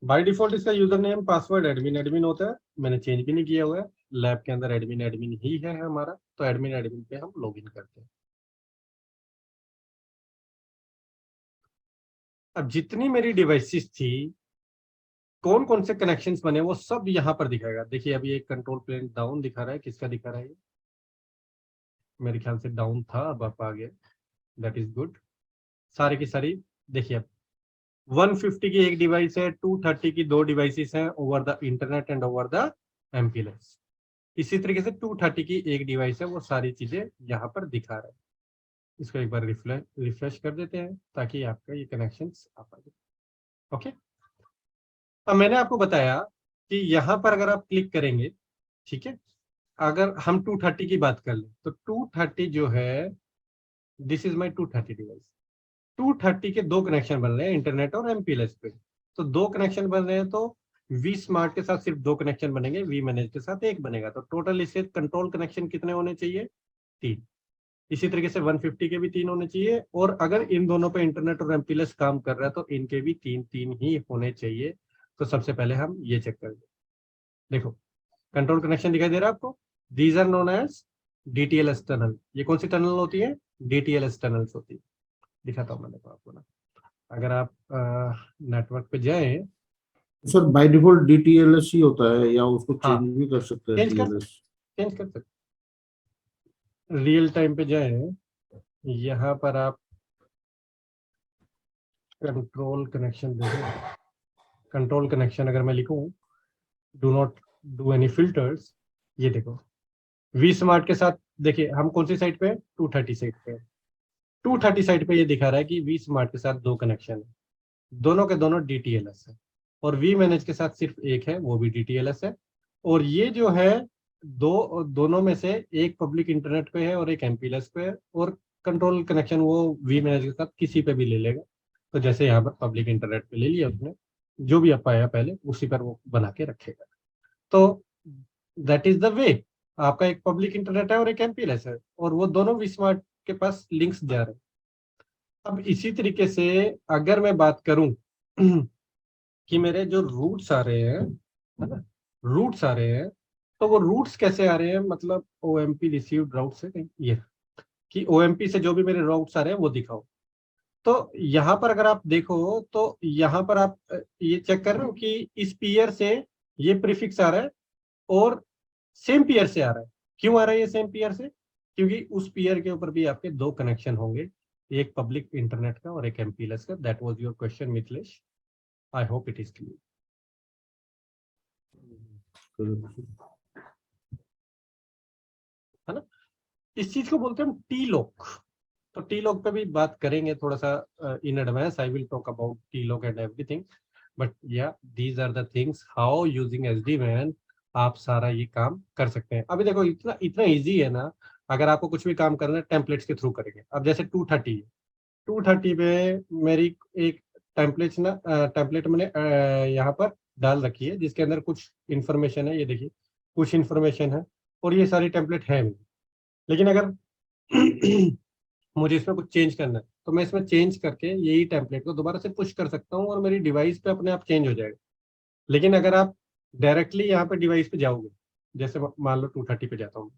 By default इसका user name password admin admin होता है, मैंने चेंज भी नहीं किया हुआ है। लैब के अंदर एडमिन एडमिन ही है हमारा, तो एडमिन एडमिन पे हम लॉग इन करते हैं। अब जितनी मेरी डिवाइसेस थी, कौन कौन से कनेक्शंस बने वो सब यहाँ पर दिखाएगा। देखिए अभी एक कंट्रोल प्लेन डाउन दिखा रहा है, किसका दिखा रहा है ये, मेरे ख्याल से डाउन था, अब आप आ गए, दैट इज गुड। सारी की सारी देखिए, अब 150 की एक डिवाइस है, 230 की दो डिवाइसेस हैं over the internet and over the MPLS. इसी तरीके से 230 की एक डिवाइस है, वो सारी चीजें यहाँ पर दिखा रहा है। इसको एक बार रिफ्रेश कर देते हैं ताकि आपका ये कनेक्शन आ पाए। ओके, अब मैंने आपको बताया कि यहाँ पर अगर आप क्लिक करेंगे, ठीक है, अगर हम 230 की बात कर लें तो 230 जो है, दिस इज माई 230 डिवाइस। 230 के दो कनेक्शन बन रहे हैं, इंटरनेट और एमपीएलएस पे। तो दो कनेक्शन बन रहे हैं, तो वी स्मार्ट के साथ सिर्फ दो कनेक्शन बनेंगे, वी मैनेज के साथ एक बनेगा। तो टोटल इससे कंट्रोल कनेक्शन कितने होने चाहिए, 3। इसी तरीके से 150 के भी 3 होने चाहिए, और अगर इन दोनों पे इंटरनेट और एमपीएलएस काम कर रहा है तो इनके भी 3 ही होने चाहिए। तो सबसे पहले हम ये चेक करेंगे। देखो कंट्रोल कनेक्शन दिखाई दे रहा है आपको, these are known as DTLS tunnel. ये कौन सी टनल होती है, डीटीएलएस टनल्स होती है। दिखाता हूँ मैंने आपको ना, अगर आप नेटवर्क पे जाएं, सर बाय डिफॉल्ट डीटीएलएस ही होता है या उसको हाँ, चेंज भी कर सकते हैं टीएलएस? चेंज कर सकते, रियल टाइम पे जाएं, यहाँ पर आप कंट्रोल कनेक्शन देखें। कंट्रोल कनेक्शन अगर मैं लिखूं, do not do any filters, ये देखो वी स्मार्ट के साथ। देखिए हम कौन सी साइट पे, 230 साइट पे। 230 साइट पे ये दिखा रहा है कि वी स्मार्ट के साथ दो कनेक्शन है, दोनों के दोनों डीटीएलएस है। और वी मैनेज के साथ सिर्फ एक है, वो भी DTLS है। और ये जो है दोनों में से एक पब्लिक इंटरनेट पे है और एक MPLS पे है, और कंट्रोल कनेक्शन वो वी मैनेज के साथ किसी पे भी ले लेगा। तो जैसे यहाँ पर पब्लिक इंटरनेट पे ले लिया उसने, जो भी आप पाया पहले उसी पर वो बना के रखेगा। तो दैट इज द वे। आपका एक पब्लिक इंटरनेट है और एक MPLS है, और वो दोनों वी स्मार्ट के पास लिंक्स जा रहे हैं। अब इसी तरीके से अगर मैं बात करूं कि मेरे जो रूट्स आ रहे हैं, है ना, रूट्स आ रहे हैं, तो वो रूट्स कैसे आ रहे हैं, मतलब OMP रिसीव्ड राउट से, ये कि OMP से जो भी मेरे राउट्स आ रहे हैं वो दिखाओ। तो यहाँ पर अगर आप देखो तो यहाँ पर आप ये चेक कर रहे हो कि इस पीयर से ये प्रीफिक्स आ रहा है और सेम पीयर से आ रहा है। क्यों आ रहा है ये सेम पीयर से? क्योंकि उस पीयर के ऊपर भी आपके दो कनेक्शन होंगे, एक पब्लिक इंटरनेट का और एक MPLS का। That was your question Mithilesh, I hope it is clear. है ना, इस चीज को बोलते हैं हम टी लॉक। तो टी लॉक पे भी बात करेंगे थोड़ा सा in advance. I will talk about TLOC and everything, but या these are the things how using SD-WAN आप सारा ये काम कर सकते हैं। अभी देखो इतना इतना इजी है ना, अगर आपको कुछ भी काम करना है टेम्पलेट्स के थ्रू करेंगे। अब जैसे 230 पे मेरी एक टेम्पलेट मैंने यहाँ पर डाल रखी है, जिसके अंदर कुछ इन्फॉर्मेशन है, ये देखिए कुछ इन्फॉर्मेशन है, और ये सारी टेम्पलेट है मेरी। लेकिन अगर मुझे इसमें कुछ चेंज करना है तो मैं इसमें चेंज करके यही टेम्पलेट को दोबारा से पुश कर सकता हूँ और मेरी डिवाइस पे अपने आप चेंज हो जाएगा। लेकिन अगर आप डायरेक्टली यहाँ पे डिवाइस पे जाओगे, जैसे मान लो 230 पे जाता हूँ,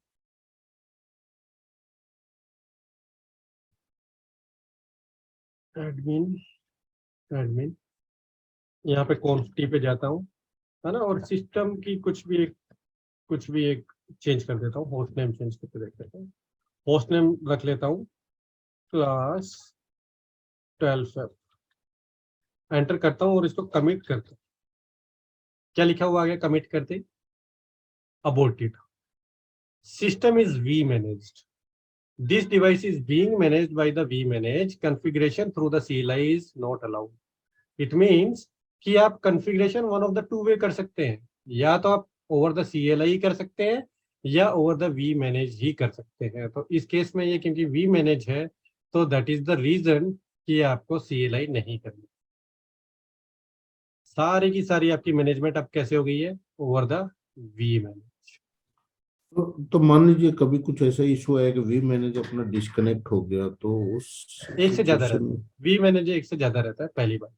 एडमिन एडमिन यहाँ पे कॉन्फ्टी पे जाता हूँ, है ना, और सिस्टम की कुछ भी एक चेंज कर देता हूँ। होस्ट नेम चेंज करके देख लेता हूँ। होस्ट नेम रख लेता हूँ क्लास 12। एंटर करता हूँ और इसको कमिट करता हूँ। क्या लिखा हुआ आ गया कमिट करते? Aborted. System is vManaged. This device is being managed by the vManage. Configuration through the CLI is not allowed. It means कि आप configuration one of the two way कर सकते हैं, या तो आप over the CLI कर सकते हैं या over the vManage ही कर सकते हैं। तो इस केस में ये क्योंकि vManage है तो that is the reason कि आपको CLI नहीं करनी। सारी की सारी आपकी मैनेजमेंट अब कैसे हो गई है? Over the vManage। तो मान लीजिए कभी कुछ ऐसा इशू है कि vManage अपना डिस्कनेक्ट हो गया, तो उस एक से ज्यादा सिचुएशन रहता है vManage, एक से ज्यादा रहता है, पहली बात,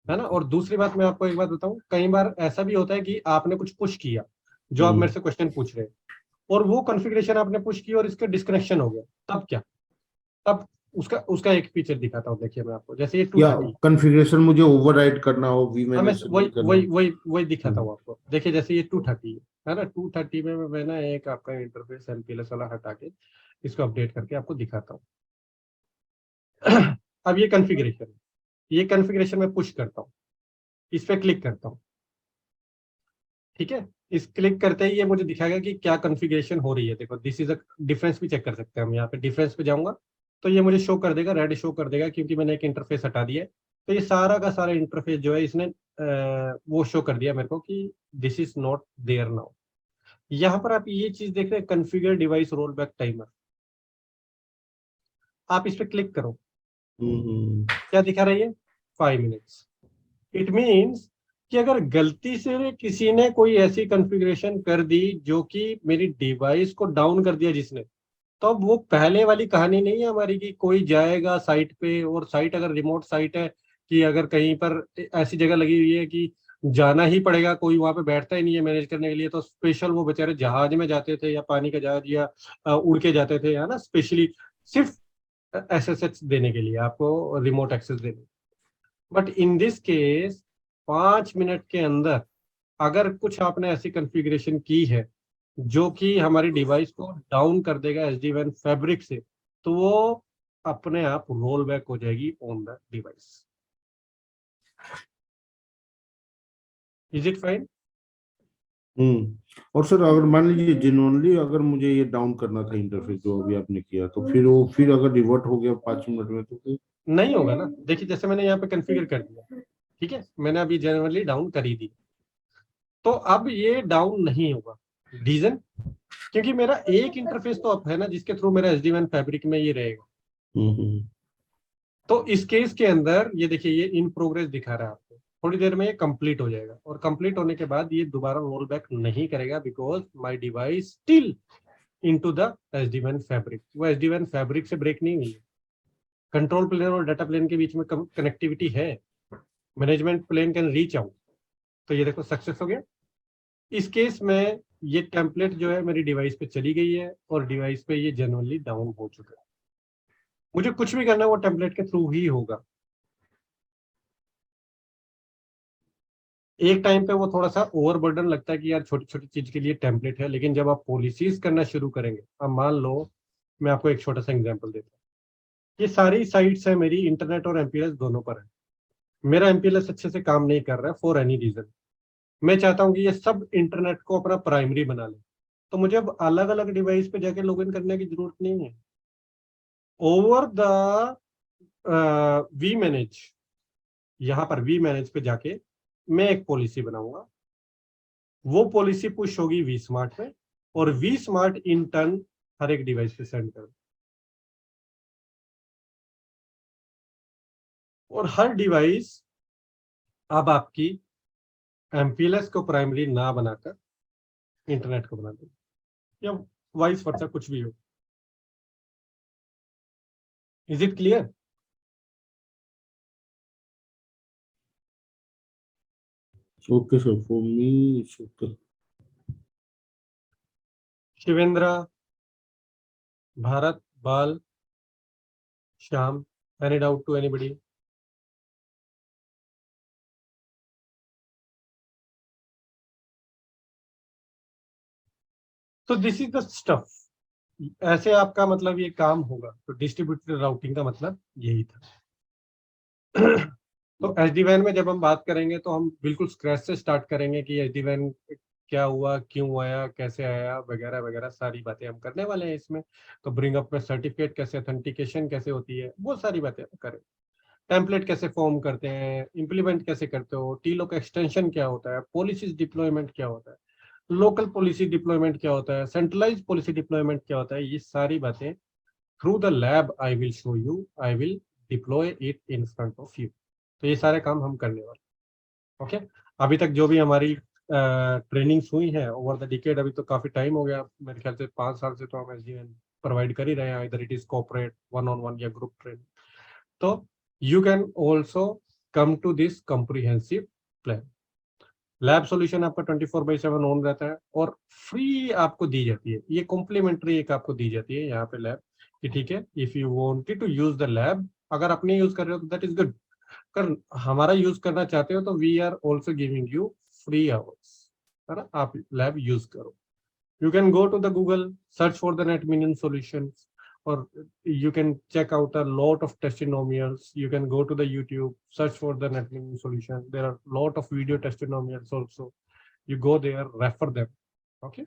है ना। और दूसरी बात मैं आपको एक बात बताऊं, कई बार ऐसा भी होता है कि आपने कुछ पुश किया, जो आप मेरे से क्वेश्चन पूछ रहे हैं, और वो कॉन्फ़िगरेशन आपने पुश की और इसका डिस्कनेक्शन हो गया, तब क्या? तब उसका एक फीचर दिखाता हूँ, देखिए मैं आपको, जैसे ये या 230, कॉन्फ़िगरेशन मुझे ओवरराइड करना हो मैं vManage से वही नहीं करना। वही वही वही दिखाता हूँ आपको। देखिए जैसे ये 230 है ना, 230 में मैं ना एक आपका इंटरफेस MPLS वाला हटा के इसको अपडेट करके आपको दिखाता हूँ। अब ये कॉन्फ़िगरेशन मैं पुश करता हूँ, इस पे क्लिक करता हूँ, ठीक है। इस क्लिक करते ही ये मुझे दिखाएगा कि क्या कॉन्फ़िगरेशन हो रही है। देखो दिस इज अ डिफरेंस भी चेक कर सकते हैं हम। यहाँ पे डिफरेंस पे जाऊंगा तो ये मुझे शो कर देगा, रेड शो कर देगा, क्योंकि मैंने एक इंटरफेस हटा दिया है। तो ये सारा का सारा इंटरफेस जो है इसने वो शो कर दिया मेरे को कि this is not there now. यहाँ पर आप ये चीज देख रहे हैं, configure device roll back timer. आप इस पे क्लिक करो, क्या दिखा रही है? 5 मिनट्स। इट मीन्स कि अगर गलती से किसी ने कोई ऐसी कॉन्फ़िगरेशन कर दी जो कि मेरी डिवाइस को डाउन कर दिया जिसने, तो अब वो पहले वाली कहानी नहीं है हमारी कि कोई जाएगा साइट पे, और साइट अगर रिमोट साइट है कि अगर कहीं पर ऐसी जगह लगी हुई है कि जाना ही पड़ेगा, कोई वहां पे बैठता ही नहीं है मैनेज करने के लिए, तो स्पेशल वो बेचारे जहाज में जाते थे या पानी का जहाज या उड़ के जाते थे, है ना, स्पेशली सिर्फ SSH देने के लिए, आपको रिमोट एक्सेस देने। But in this case 5 minute के अंदर अगर कुछ आपने ऐसी कॉन्फ़िगरेशन की है जो कि हमारी डिवाइस को डाउन कर देगा SD-WAN फैब्रिक से, तो वो अपने आप रोल बैक हो जाएगी on the device. Is it fine? और सर अगर मान लीजिए जेन्युइनली अगर मुझे ये डाउन करना था इंटरफेस जो अभी आपने किया, तो फिर अगर रिवर्ट हो गया 5 मिनट में, तो फिर नहीं होगा ना। देखिए जैसे मैंने यहाँ पे कॉन्फ़िगर कर दिया, ठीक है, मैंने अभी जनरली डाउन कर ही दी। तो अब ये डाउन नहीं होगा, रीजन क्योंकि मेरा एक इंटरफेस तो अब है ना जिसके थ्रू मेरा SD-WAN फैब्रिक में ये रहेगा। तो इस केस के अंदर ये देखिए ये इन प्रोग्रेस दिखा रहा है आपको, थोड़ी देर में ये कंप्लीट हो जाएगा और कंप्लीट होने के बाद ये दोबारा रोल बैक नहीं करेगा because my device still into the SD-WAN fabric. वो SD-WAN फैब्रिक से ब्रेक नहीं हुई है, कंट्रोल प्लेन और डाटा प्लेन के बीच में कनेक्टिविटी है, management plane can reach out. तो ये देखो सक्सेस हो गया। इस केस में ये टेम्पलेट जो है मेरी डिवाइस पे चली गई है और डिवाइस पे ये जनरली डाउन हो चुका है। मुझे कुछ भी करना है वो टेम्पलेट के थ्रू ही होगा। एक टाइम पे वो थोड़ा सा ओवरबर्डन लगता है कि यार छोटी छोटी चीज के लिए टेम्पलेट है, लेकिन जब आप पॉलिसीज करना शुरू करेंगे, अब मान लो मैं आपको एक छोटा सा एग्जांपल देता हूँ, ये सारी साइट्स है मेरी इंटरनेट और MPLS दोनों पर है, मेरा MPLS अच्छे से काम नहीं कर रहा है फॉर एनी रीजन, मैं चाहता हूँ कि ये सब इंटरनेट को अपना प्राइमरी बना ले, तो मुझे अब अलग अलग डिवाइस पे जाके लॉग इन करने की जरूरत नहीं है। ओवर द वी मैनेज, यहाँ पर वी मैनेज पे जाके मैं एक पॉलिसी बनाऊंगा, वो पॉलिसी पुश होगी वी स्मार्ट में और we smart in turn her एक डिवाइस पे सेंड कर, और हर डिवाइस अब आपकी MPLS को प्राइमरी ना बनाकर इंटरनेट को बना देगी या वाइस वर्सा कुछ भी हो। Is it clear? Okay, sir. For me, it's okay. Shivendra, Bharat, Bal, Shyam, any doubt to anybody? तो दिस इज द स्टफ, ऐसे आपका मतलब ये काम होगा। तो डिस्ट्रीब्यूटेड राउटिंग का मतलब यही था। तो SD-WAN में जब हम बात करेंगे तो हम बिल्कुल स्क्रैच से स्टार्ट करेंगे कि SD-WAN क्या हुआ, क्यों आया, कैसे आया, वगैरह वगैरह सारी बातें हम करने वाले हैं इसमें। तो ब्रिंग अप में सर्टिफिकेट कैसे, ऑथेंटिकेशन कैसे होती है, वो सारी बातें हम करें। टेम्पलेट कैसे फॉर्म करते हैं, इंप्लीमेंट कैसे करते हो, TLOC एक्सटेंशन क्या होता है, पॉलिसीज डिप्लॉयमेंट क्या होता है, लोकल पॉलिसी डिप्लॉयमेंट क्या होता है, सेंट्रलाइज पॉलिसी डिप्लॉयमेंट क्या होता है, ये सारी बातें through the lab I will show you, I will deploy it in front of you. तो ये सारे काम हम करने वाले। ओके, अभी तक जो भी हमारी ट्रेनिंग्स हुई है ओवर द डिकेड, अभी तो काफी टाइम हो गया, मेरे ख्याल से 5 साल से तो हम SD-WAN प्रोवाइड कर ही रहे हैं, इधर इट इज कॉर्पोरेट, 1-on-1 या ग्रुप ट्रेनिंग। तो you can also come to this comprehensive plan। Lab solution आपका 24/7 ऑन रहता है और फ्री आपको दी जाती है, ये कॉम्प्लीमेंट्री एक आपको दी जाती है यहाँ पे लैब कि ठीक है, if you wanted to use the lab, अगर अपने यूज कर रहे हो तो दैट इज गुड, कर हमारा यूज करना चाहते हो तो we are also giving you free hours, है ना, आप लैब यूज करो। You can go to the Google, search for the NetMinion solutions, or you can check out a lot of testimonials. You can go to the YouTube, search for the NetMinion solution. There are a lot of video testimonials also. You go there, refer them. Okay.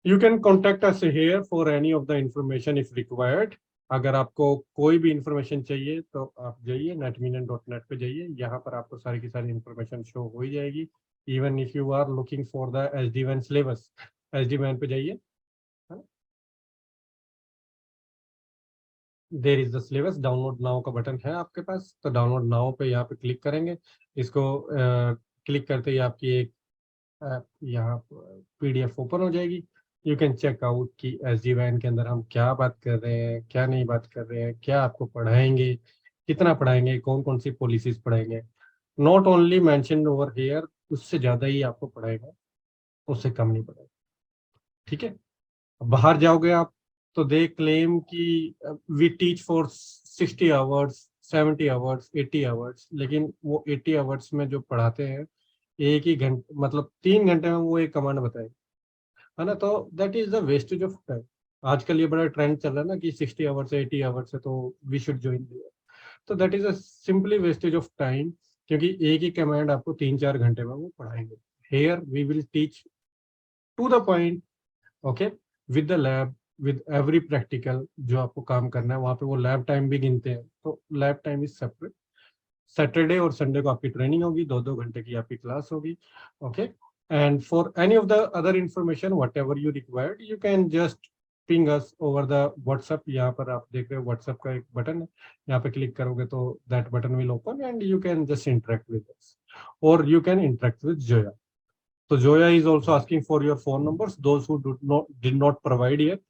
You can contact us here for any of the information if required. अगर आपको कोई भी information चाहिए तो आप जाइए netminion.net पे जाइए, यहाँ पर आपको सारी की सारी इंफॉर्मेशन शो हो ही जाएगी। Even if you are looking for the SD-WAN syllabus, SD-WAN पे जाइए, there is the syllabus, download now का बटन है आपके पास, तो डाउनलोड नाउ पे यहाँ पे क्लिक करेंगे, इसको क्लिक करते ही आपकी एक यहाँ PDF ओपन हो जाएगी। यू कैन चेक आउट कि SD-WAN के अंदर हम क्या बात कर रहे हैं, क्या नहीं बात कर रहे हैं, क्या आपको पढ़ाएंगे, कितना पढ़ाएंगे, कौन कौन सी पॉलिसीज पढ़ाएंगे। Not only mention over here, उससे ज्यादा ही आपको पढ़ाएगा, उससे कम नहीं पढ़ाएगा। ठीक है, बाहर जाओगे आप तो दे क्लेम कि we teach for 60 hours, 70 hours, 80 hours, लेकिन वो 80 आवर्स में जो पढ़ाते हैं एक ही घंटे, मतलब 3 घंटे में वो एक कमांड बताएगा, है ना। तो that is the wastage of time. आजकल ये बड़ा ट्रेंड चल रहा है ना कि 60 आवर्स है, 80 आवर्स है, तो वी शुड ज्वाइन दियर। तो that is a simply wastage of time, क्योंकि एक ही कमांड आपको 3-4 घंटे में वो पढ़ाएंगे। Here we will teach to the point, okay, with the lab, with every practical जो आपको काम करना है, वहां पे वो लैब टाइम भी गिनते हैं, तो lab time is separate. Saturday और संडे को आपकी ट्रेनिंग होगी, 2-2 घंटे की आपकी क्लास होगी. Okay, and for any of the other information what ever you required, you can just ping us over the WhatsApp. यहाँ पर आप देख रहे हो व्हाट्सएप का एक बटन है, यहाँ पे क्लिक करोगे तो that button will open and you can just interact with us, और you can interact with Zoya. So Zoya is also asking for your phone numbers. Those who did not provide yet,